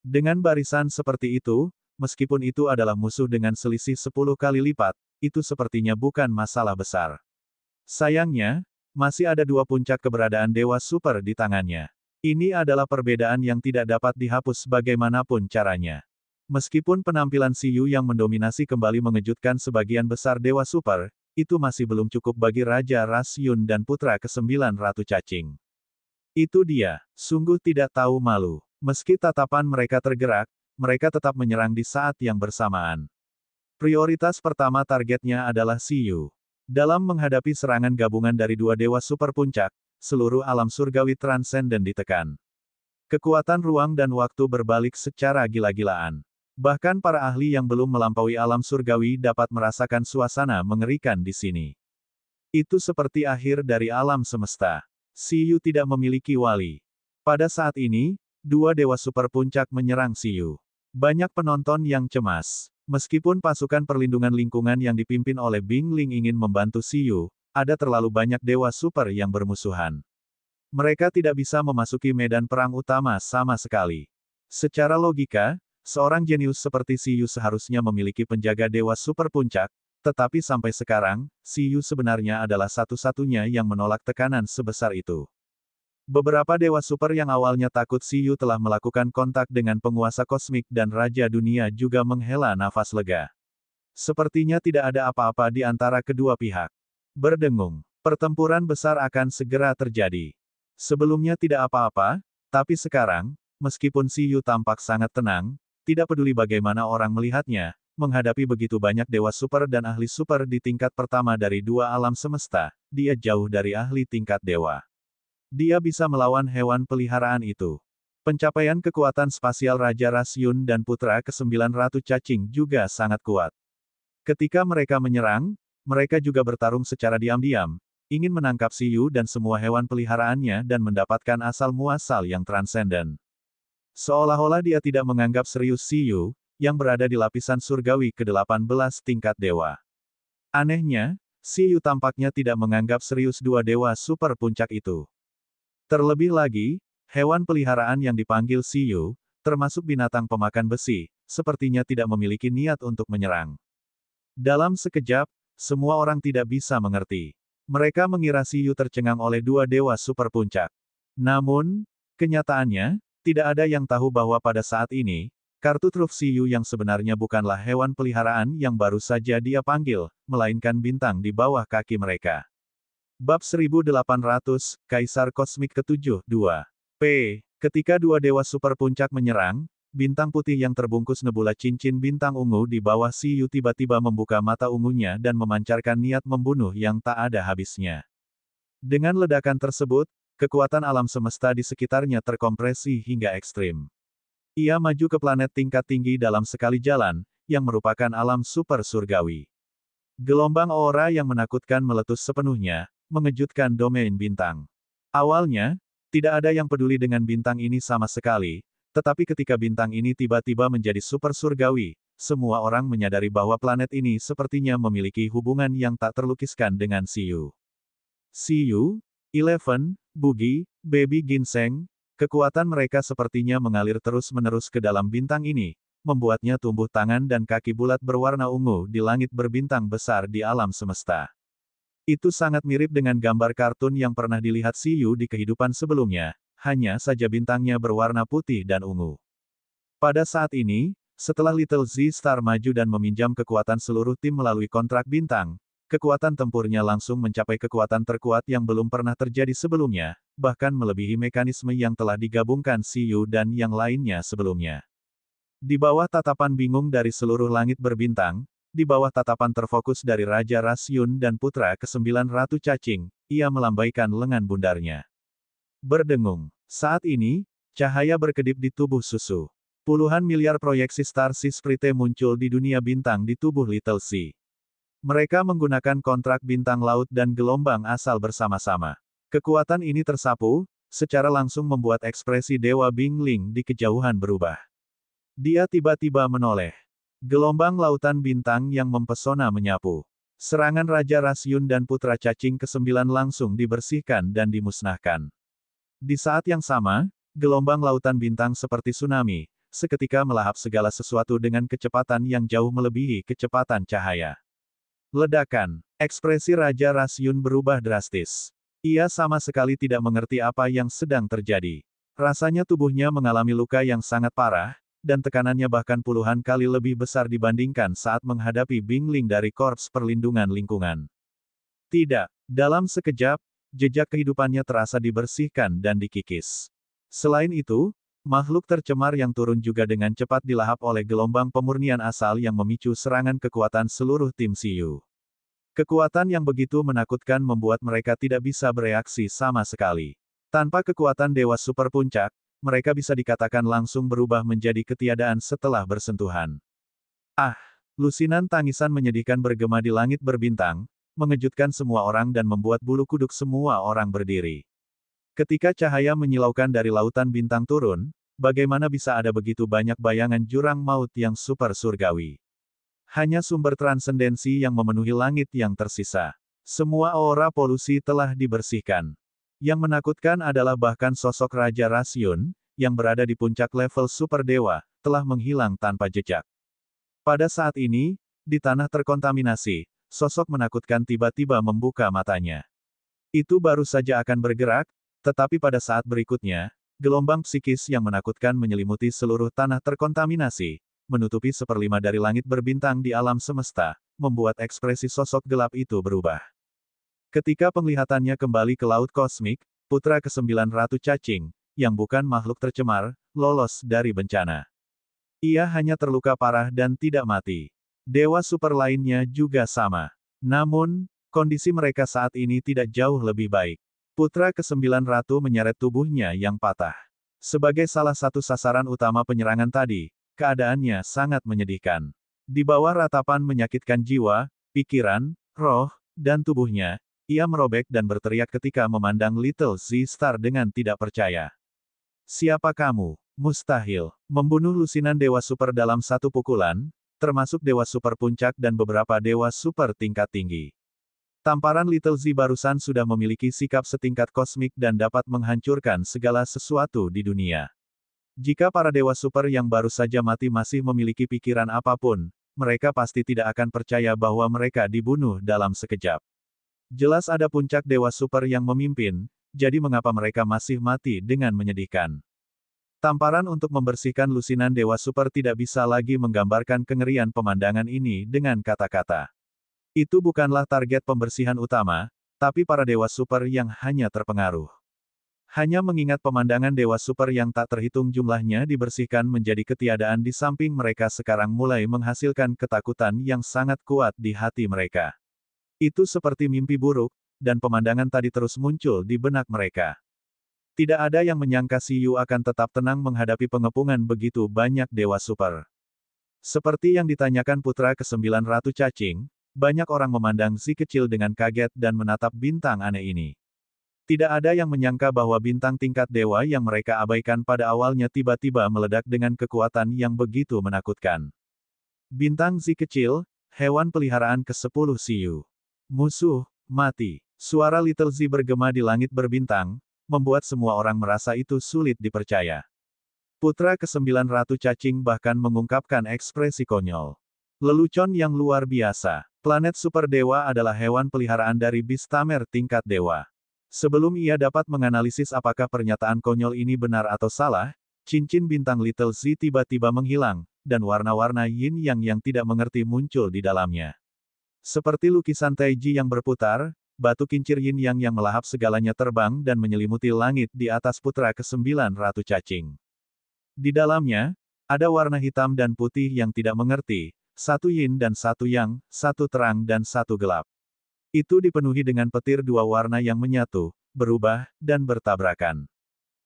Dengan barisan seperti itu, meskipun itu adalah musuh dengan selisih 10 kali lipat, itu sepertinya bukan masalah besar. Sayangnya, masih ada 2 puncak keberadaan dewa super di tangannya. Ini adalah perbedaan yang tidak dapat dihapus bagaimanapun caranya. Meskipun penampilan Siyu yang mendominasi kembali mengejutkan sebagian besar dewa super, itu masih belum cukup bagi Raja Ras Yun dan putra ke-9 Ratu Cacing. Itu dia, sungguh tidak tahu malu. Meski tatapan mereka tergerak, mereka tetap menyerang di saat yang bersamaan. Prioritas pertama targetnya adalah Siyu. Dalam menghadapi serangan gabungan dari dua dewa super puncak, seluruh alam surgawi transenden ditekan. Kekuatan ruang dan waktu berbalik secara gila-gilaan. Bahkan para ahli yang belum melampaui alam surgawi dapat merasakan suasana mengerikan di sini. Itu seperti akhir dari alam semesta. Siyu tidak memiliki wali. Pada saat ini, dua dewa super puncak menyerang Siyu. Banyak penonton yang cemas. Meskipun pasukan perlindungan lingkungan yang dipimpin oleh Bing Ling ingin membantu Siyu, ada terlalu banyak dewa super yang bermusuhan. Mereka tidak bisa memasuki medan perang utama sama sekali. Secara logika, seorang jenius seperti Siyu seharusnya memiliki penjaga dewa super puncak, tetapi sampai sekarang, Siyu sebenarnya adalah satu-satunya yang menolak tekanan sebesar itu. Beberapa dewa super yang awalnya takut Siyu telah melakukan kontak dengan penguasa kosmik dan Raja Dunia juga menghela nafas lega. Sepertinya tidak ada apa-apa di antara kedua pihak. Berdengung, pertempuran besar akan segera terjadi. Sebelumnya tidak apa-apa, tapi sekarang, meskipun Siyu tampak sangat tenang, tidak peduli bagaimana orang melihatnya, menghadapi begitu banyak dewa super dan ahli super di tingkat pertama dari dua alam semesta, dia jauh dari ahli tingkat dewa. Dia bisa melawan hewan peliharaan itu. Pencapaian kekuatan spasial Raja Rasyun dan Putra ke-9 Ratu Cacing juga sangat kuat. Ketika mereka menyerang, mereka juga bertarung secara diam-diam, ingin menangkap Siyu dan semua hewan peliharaannya dan mendapatkan asal-muasal yang transenden. Seolah-olah dia tidak menganggap serius Siyu, yang berada di lapisan surgawi ke-18 tingkat dewa. Anehnya, Siyu tampaknya tidak menganggap serius dua dewa super puncak itu. Terlebih lagi, hewan peliharaan yang dipanggil Siyu, termasuk binatang pemakan besi, sepertinya tidak memiliki niat untuk menyerang. Dalam sekejap, semua orang tidak bisa mengerti. Mereka mengira Siyu tercengang oleh dua dewa super puncak. Namun, kenyataannya, tidak ada yang tahu bahwa pada saat ini, kartu truf Siyu yang sebenarnya bukanlah hewan peliharaan yang baru saja dia panggil, melainkan bintang di bawah kaki mereka. Bab 1800, Kaisar Kosmik ke-7, 2. Ketika dua dewa super puncak menyerang, bintang putih yang terbungkus nebula cincin bintang ungu di bawah Siyu tiba-tiba membuka mata ungunya dan memancarkan niat membunuh yang tak ada habisnya. Dengan ledakan tersebut, kekuatan alam semesta di sekitarnya terkompresi hingga ekstrim. Ia maju ke planet tingkat tinggi dalam sekali jalan, yang merupakan alam super surgawi. Gelombang aura yang menakutkan meletus sepenuhnya, mengejutkan domain bintang. Awalnya, tidak ada yang peduli dengan bintang ini sama sekali, tetapi ketika bintang ini tiba-tiba menjadi super surgawi, semua orang menyadari bahwa planet ini sepertinya memiliki hubungan yang tak terlukiskan dengan Siyu. Siyu, Eleven, Bugi, Baby Ginseng, kekuatan mereka sepertinya mengalir terus-menerus ke dalam bintang ini, membuatnya tumbuh tangan dan kaki bulat berwarna ungu di langit berbintang besar di alam semesta. Itu sangat mirip dengan gambar kartun yang pernah dilihat Siyu di kehidupan sebelumnya, hanya saja bintangnya berwarna putih dan ungu. Pada saat ini, setelah Little Z-Star maju dan meminjam kekuatan seluruh tim melalui kontrak bintang, kekuatan tempurnya langsung mencapai kekuatan terkuat yang belum pernah terjadi sebelumnya, bahkan melebihi mekanisme yang telah digabungkan Siyu dan yang lainnya sebelumnya. Di bawah tatapan bingung dari seluruh langit berbintang, di bawah tatapan terfokus dari Raja Rasyun dan Putra ke-9 Ratu Cacing, ia melambaikan lengan bundarnya. Berdengung. Saat ini, cahaya berkedip di tubuh susu. Puluhan miliar proyeksi Star Sprite muncul di dunia bintang di tubuh Little Z. Mereka menggunakan kontrak bintang laut dan gelombang asal bersama-sama. Kekuatan ini tersapu, secara langsung membuat ekspresi Dewa Bing Ling di kejauhan berubah. Dia tiba-tiba menoleh. Gelombang lautan bintang yang mempesona menyapu. Serangan Raja Rasyun dan Putra Cacing ke-9 langsung dibersihkan dan dimusnahkan. Di saat yang sama, gelombang lautan bintang seperti tsunami, seketika melahap segala sesuatu dengan kecepatan yang jauh melebihi kecepatan cahaya. Ledakan. Ekspresi Raja Rasyun berubah drastis. Ia sama sekali tidak mengerti apa yang sedang terjadi. Rasanya tubuhnya mengalami luka yang sangat parah, dan tekanannya bahkan puluhan kali lebih besar dibandingkan saat menghadapi Bing Ling dari Korps Perlindungan Lingkungan. Tidak. Dalam sekejap, jejak kehidupannya terasa dibersihkan dan dikikis. Selain itu, Makhluk tercemar yang turun juga dengan cepat dilahap oleh gelombang pemurnian asal yang memicu serangan kekuatan seluruh tim Siyu. Kekuatan yang begitu menakutkan membuat mereka tidak bisa bereaksi sama sekali. Tanpa kekuatan Dewa Super Puncak, mereka bisa dikatakan langsung berubah menjadi ketiadaan setelah bersentuhan. Ah! Lusinan tangisan menyedihkan bergema di langit berbintang, mengejutkan semua orang dan membuat bulu kuduk semua orang berdiri. Ketika cahaya menyilaukan dari lautan bintang turun, bagaimana bisa ada begitu banyak bayangan jurang maut yang super surgawi? Hanya sumber transendensi yang memenuhi langit yang tersisa. Semua aura polusi telah dibersihkan. Yang menakutkan adalah bahkan sosok Raja Rasyun, yang berada di puncak level super dewa, telah menghilang tanpa jejak. Pada saat ini, di tanah terkontaminasi, sosok menakutkan tiba-tiba membuka matanya. Itu baru saja akan bergerak, tetapi pada saat berikutnya, gelombang psikis yang menakutkan menyelimuti seluruh tanah terkontaminasi, menutupi seperlima dari langit berbintang di alam semesta, membuat ekspresi sosok gelap itu berubah. Ketika penglihatannya kembali ke laut kosmik, putra ke-9 Ratu Cacing, yang bukan makhluk tercemar, lolos dari bencana. Ia hanya terluka parah dan tidak mati. Dewa super lainnya juga sama. Namun, kondisi mereka saat ini tidak jauh lebih baik. Putra ke-9 Ratu menyeret tubuhnya yang patah. Sebagai salah satu sasaran utama penyerangan tadi, keadaannya sangat menyedihkan. Di bawah ratapan menyakitkan jiwa, pikiran, roh, dan tubuhnya, ia merobek dan berteriak ketika memandang Little Z-Star dengan tidak percaya. Siapa kamu? Mustahil. Membunuh lusinan Dewa Super dalam satu pukulan, termasuk Dewa Super Puncak dan beberapa Dewa Super tingkat tinggi. Tamparan Little Z barusan sudah memiliki sikap setingkat kosmik dan dapat menghancurkan segala sesuatu di dunia. Jika para Dewa Super yang baru saja mati masih memiliki pikiran apapun, mereka pasti tidak akan percaya bahwa mereka dibunuh dalam sekejap. Jelas ada puncak Dewa Super yang memimpin, jadi mengapa mereka masih mati dengan menyedihkan. Tamparan untuk membersihkan lusinan Dewa Super tidak bisa lagi menggambarkan kengerian pemandangan ini dengan kata-kata. Itu bukanlah target pembersihan utama, tapi para Dewa Super yang hanya terpengaruh. Hanya mengingat pemandangan Dewa Super yang tak terhitung jumlahnya dibersihkan menjadi ketiadaan di samping mereka sekarang mulai menghasilkan ketakutan yang sangat kuat di hati mereka. Itu seperti mimpi buruk, dan pemandangan tadi terus muncul di benak mereka. Tidak ada yang menyangka Siyu akan tetap tenang menghadapi pengepungan begitu banyak Dewa Super. Seperti yang ditanyakan putra ke-9 Ratu Cacing, banyak orang memandang si kecil dengan kaget dan menatap bintang aneh ini. Tidak ada yang menyangka bahwa bintang tingkat dewa yang mereka abaikan pada awalnya tiba-tiba meledak dengan kekuatan yang begitu menakutkan. Bintang si kecil, hewan peliharaan ke-10 Siyu. Musuh, mati. Suara Little Z bergema di langit berbintang, membuat semua orang merasa itu sulit dipercaya. Putra ke-9 Ratu Cacing bahkan mengungkapkan ekspresi konyol. Lelucon yang luar biasa. Planet Super Dewa adalah hewan peliharaan dari Beastamer tingkat dewa. Sebelum ia dapat menganalisis apakah pernyataan konyol ini benar atau salah, cincin bintang Little Z tiba-tiba menghilang, dan warna-warna yin yang tidak mengerti muncul di dalamnya. Seperti lukisan Taiji yang berputar, batu kincir yin yang melahap segalanya terbang dan menyelimuti langit di atas putra ke-9 Ratu Cacing. Di dalamnya, ada warna hitam dan putih yang tidak mengerti, satu yin dan satu yang, satu terang dan satu gelap. Itu dipenuhi dengan petir dua warna yang menyatu, berubah, dan bertabrakan.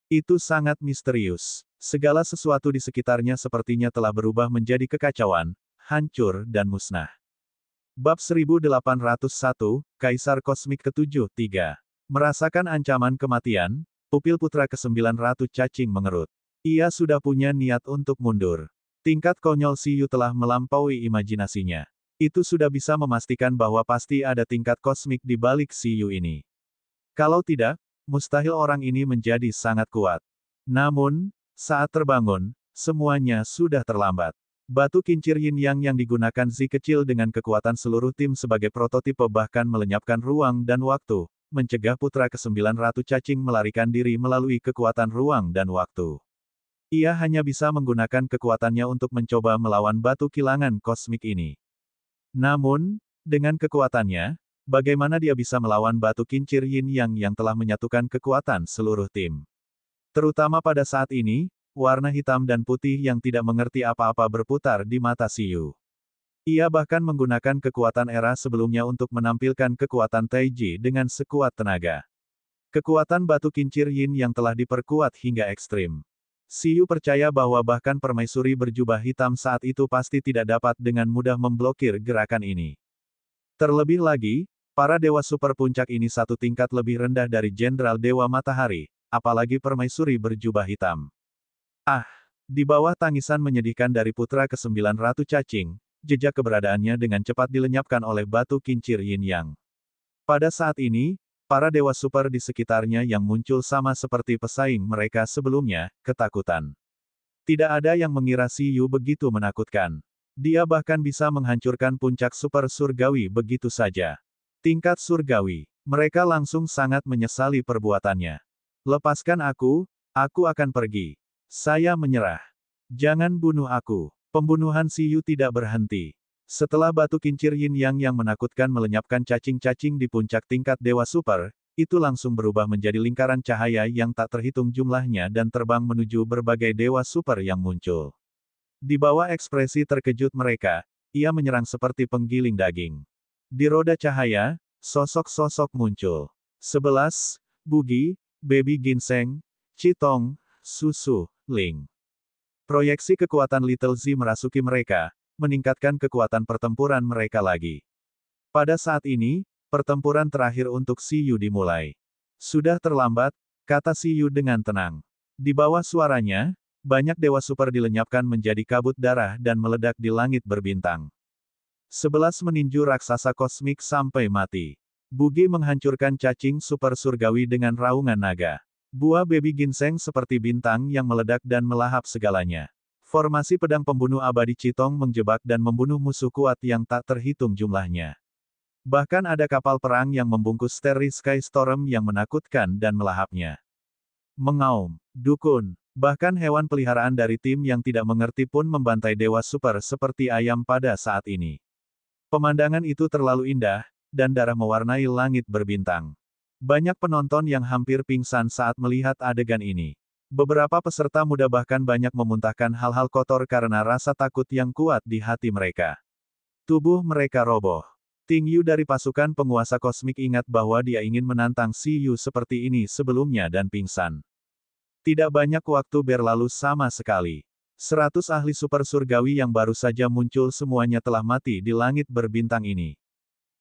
Itu sangat misterius. Segala sesuatu di sekitarnya sepertinya telah berubah menjadi kekacauan, hancur dan musnah. Bab 1801, Kaisar Kosmik ke-7, 3. Merasakan ancaman kematian, pupil putra ke-9 Ratu Cacing mengerut. Ia sudah punya niat untuk mundur. Tingkat konyol Siyu telah melampaui imajinasinya. Itu sudah bisa memastikan bahwa pasti ada tingkat kosmik di balik Siyu ini. Kalau tidak, mustahil orang ini menjadi sangat kuat. Namun, saat terbangun, semuanya sudah terlambat. Batu kincir yin yang digunakan Si kecil dengan kekuatan seluruh tim sebagai prototipe bahkan melenyapkan ruang dan waktu, mencegah putra ke-9 Ratu Cacing melarikan diri melalui kekuatan ruang dan waktu. Ia hanya bisa menggunakan kekuatannya untuk mencoba melawan batu kilangan kosmik ini. Namun, dengan kekuatannya, bagaimana dia bisa melawan batu kincir yin yang telah menyatukan kekuatan seluruh tim? Terutama pada saat ini, warna hitam dan putih yang tidak mengerti apa-apa berputar di mata Siyu. Ia bahkan menggunakan kekuatan era sebelumnya untuk menampilkan kekuatan Taiji dengan sekuat tenaga. Kekuatan batu kincir yin yang telah diperkuat hingga ekstrim. Siyu percaya bahwa bahkan permaisuri berjubah hitam saat itu pasti tidak dapat dengan mudah memblokir gerakan ini. Terlebih lagi, para dewa super puncak ini satu tingkat lebih rendah dari Jenderal Dewa Matahari, apalagi permaisuri berjubah hitam. Ah! Di bawah tangisan menyedihkan dari putra ke-9 Ratu Cacing, jejak keberadaannya dengan cepat dilenyapkan oleh batu kincir yin yang. Pada saat ini, para dewa super di sekitarnya yang muncul sama seperti pesaing mereka sebelumnya, ketakutan. Tidak ada yang mengira Siyu begitu menakutkan. Dia bahkan bisa menghancurkan puncak super surgawi begitu saja. Tingkat surgawi. Mereka langsung sangat menyesali perbuatannya. Lepaskan aku akan pergi. Saya menyerah. Jangan bunuh aku. Pembunuhan Siyu tidak berhenti. Setelah batu kincir yin yang menakutkan melenyapkan cacing-cacing di puncak tingkat dewa super, itu langsung berubah menjadi lingkaran cahaya yang tak terhitung jumlahnya dan terbang menuju berbagai dewa super yang muncul. Di bawah ekspresi terkejut mereka, ia menyerang seperti penggiling daging. Di roda cahaya, sosok-sosok muncul. 11, Bugi, Baby Ginseng, Chitong, Susu, Ling. Proyeksi kekuatan Little Z merasuki mereka, meningkatkan kekuatan pertempuran mereka lagi. Pada saat ini, pertempuran terakhir untuk Siyu dimulai. Sudah terlambat, kata Siyu dengan tenang. Di bawah suaranya, banyak dewa super dilenyapkan menjadi kabut darah dan meledak di langit berbintang. 11 meninju raksasa kosmik sampai mati. Bugi menghancurkan cacing super surgawi dengan raungan naga. Buah baby ginseng seperti bintang yang meledak dan melahap segalanya. Formasi pedang pembunuh abadi Chitong menjebak dan membunuh musuh kuat yang tak terhitung jumlahnya. Bahkan ada kapal perang yang membungkus Starry Sky Storm yang menakutkan dan melahapnya. Mengaum, dukun, bahkan hewan peliharaan dari tim yang tidak mengerti pun membantai dewa super seperti ayam pada saat ini. Pemandangan itu terlalu indah, dan darah mewarnai langit berbintang. Banyak penonton yang hampir pingsan saat melihat adegan ini. Beberapa peserta muda bahkan banyak memuntahkan hal-hal kotor karena rasa takut yang kuat di hati mereka. Tubuh mereka roboh. Ting Yu dari pasukan penguasa kosmik ingat bahwa dia ingin menantang Siyu seperti ini sebelumnya dan pingsan. Tidak banyak waktu berlalu sama sekali. 100 ahli super surgawi yang baru saja muncul semuanya telah mati di langit berbintang ini.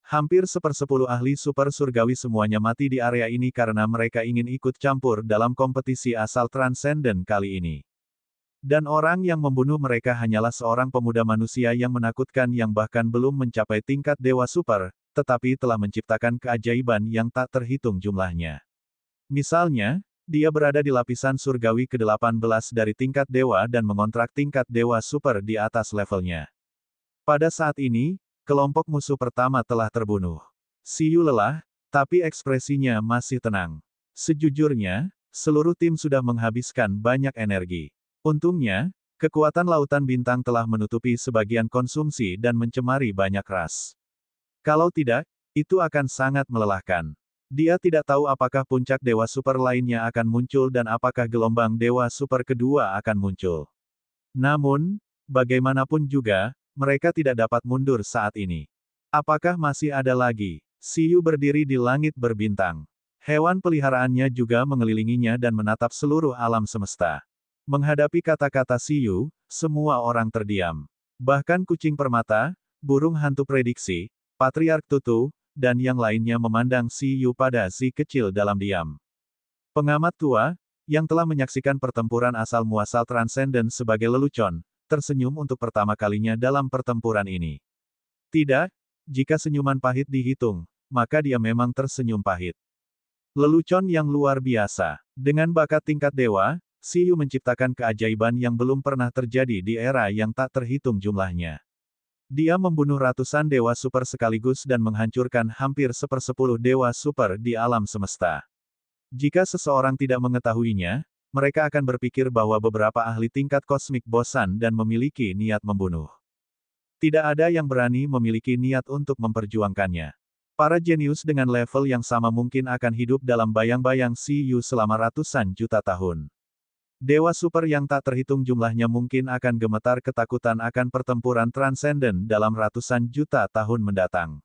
Hampir 1/10 ahli super surgawi semuanya mati di area ini karena mereka ingin ikut campur dalam kompetisi asal transenden kali ini. Dan orang yang membunuh mereka hanyalah seorang pemuda manusia yang menakutkan yang bahkan belum mencapai tingkat dewa super, tetapi telah menciptakan keajaiban yang tak terhitung jumlahnya. Misalnya, dia berada di lapisan surgawi ke-18 dari tingkat dewa dan mengontrak tingkat dewa super di atas levelnya. Pada saat ini, kelompok musuh pertama telah terbunuh. Siyu lelah, tapi ekspresinya masih tenang. Sejujurnya, seluruh tim sudah menghabiskan banyak energi. Untungnya, kekuatan lautan bintang telah menutupi sebagian konsumsi dan mencemari banyak ras. Kalau tidak, itu akan sangat melelahkan. Dia tidak tahu apakah puncak dewa super lainnya akan muncul dan apakah gelombang dewa super kedua akan muncul. Namun, bagaimanapun juga, mereka tidak dapat mundur saat ini. Apakah masih ada lagi? Siyu berdiri di langit berbintang. Hewan peliharaannya juga mengelilinginya dan menatap seluruh alam semesta. Menghadapi kata-kata Siyu, semua orang terdiam. Bahkan kucing permata, burung hantu prediksi, Patriark Tutu, dan yang lainnya memandang Siyu pada si kecil dalam diam. Pengamat tua, yang telah menyaksikan pertempuran asal-muasal transenden sebagai lelucon, tersenyum untuk pertama kalinya dalam pertempuran ini. Tidak, jika senyuman pahit dihitung, maka dia memang tersenyum pahit. Lelucon yang luar biasa. Dengan bakat tingkat dewa, Siyu menciptakan keajaiban yang belum pernah terjadi di era yang tak terhitung jumlahnya. Dia membunuh ratusan dewa super sekaligus dan menghancurkan hampir 1/10 dewa super di alam semesta. Jika seseorang tidak mengetahuinya, mereka akan berpikir bahwa beberapa ahli tingkat kosmik bosan dan memiliki niat membunuh. Tidak ada yang berani memiliki niat untuk memperjuangkannya. Para jenius dengan level yang sama mungkin akan hidup dalam bayang-bayang Siyu selama ratusan juta tahun. Dewa super yang tak terhitung jumlahnya mungkin akan gemetar ketakutan akan pertempuran transenden dalam ratusan juta tahun mendatang.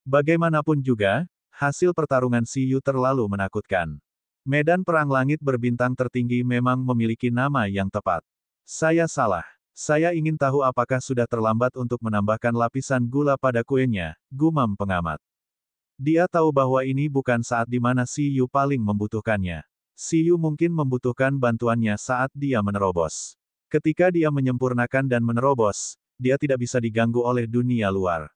Bagaimanapun juga, hasil pertarungan Siyu terlalu menakutkan. Medan perang langit berbintang tertinggi memang memiliki nama yang tepat. Saya salah. Saya ingin tahu apakah sudah terlambat untuk menambahkan lapisan gula pada kuenya, gumam pengamat. Dia tahu bahwa ini bukan saat di mana Siyu paling membutuhkannya. Siyu mungkin membutuhkan bantuannya saat dia menerobos. Ketika dia menyempurnakan dan menerobos, dia tidak bisa diganggu oleh dunia luar.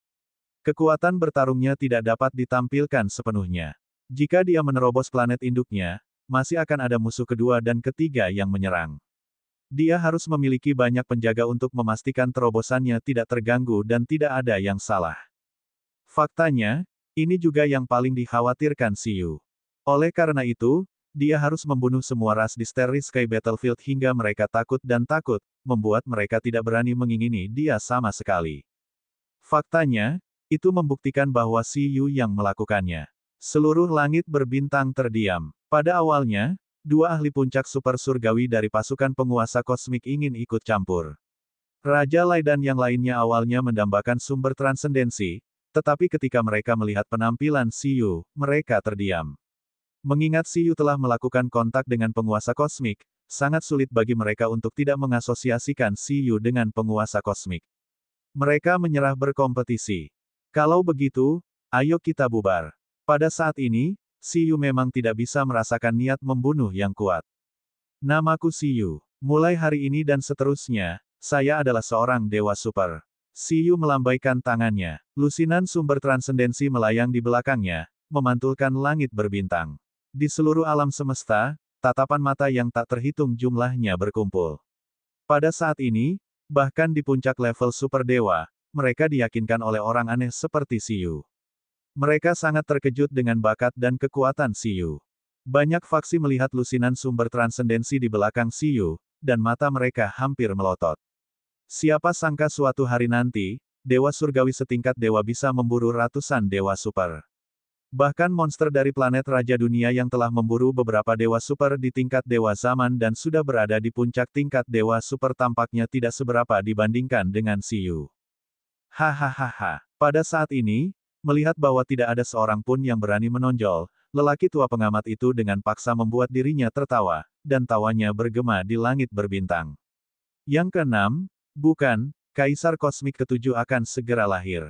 Kekuatan bertarungnya tidak dapat ditampilkan sepenuhnya. Jika dia menerobos planet induknya, masih akan ada musuh kedua dan ketiga yang menyerang. Dia harus memiliki banyak penjaga untuk memastikan terobosannya tidak terganggu dan tidak ada yang salah. Faktanya, ini juga yang paling dikhawatirkan Siyu. Oleh karena itu, dia harus membunuh semua ras di Starry Sky Battlefield hingga mereka takut dan takut, membuat mereka tidak berani mengingini dia sama sekali. Faktanya, itu membuktikan bahwa Siyu yang melakukannya. Seluruh langit berbintang terdiam. Pada awalnya, dua ahli puncak super surgawi dari pasukan penguasa kosmik ingin ikut campur. Raja Lai dan yang lainnya awalnya mendambakan sumber transendensi, tetapi ketika mereka melihat penampilan Siyu, mereka terdiam. Mengingat Siyu telah melakukan kontak dengan penguasa kosmik, sangat sulit bagi mereka untuk tidak mengasosiasikan Siyu dengan penguasa kosmik. Mereka menyerah berkompetisi. Kalau begitu, ayo kita bubar. Pada saat ini, Siyu memang tidak bisa merasakan niat membunuh yang kuat. Namaku Siyu. Mulai hari ini dan seterusnya, saya adalah seorang dewa super. Siyu melambaikan tangannya. Lusinan sumber transendensi melayang di belakangnya, memantulkan langit berbintang. Di seluruh alam semesta, tatapan mata yang tak terhitung jumlahnya berkumpul. Pada saat ini, bahkan di puncak level super dewa, mereka diyakinkan oleh orang aneh seperti Siyu. Mereka sangat terkejut dengan bakat dan kekuatan Siyu. Banyak faksi melihat lusinan sumber transendensi di belakang Siyu, dan mata mereka hampir melotot. Siapa sangka suatu hari nanti, dewa surgawi setingkat dewa bisa memburu ratusan dewa super. Bahkan monster dari planet Raja Dunia yang telah memburu beberapa dewa super di tingkat dewa zaman dan sudah berada di puncak tingkat dewa super tampaknya tidak seberapa dibandingkan dengan Siyu. Hahaha. Pada saat ini, melihat bahwa tidak ada seorang pun yang berani menonjol, lelaki tua pengamat itu dengan paksa membuat dirinya tertawa, dan tawanya bergema di langit berbintang. Yang keenam, bukan, Kaisar Kosmik ketujuh akan segera lahir.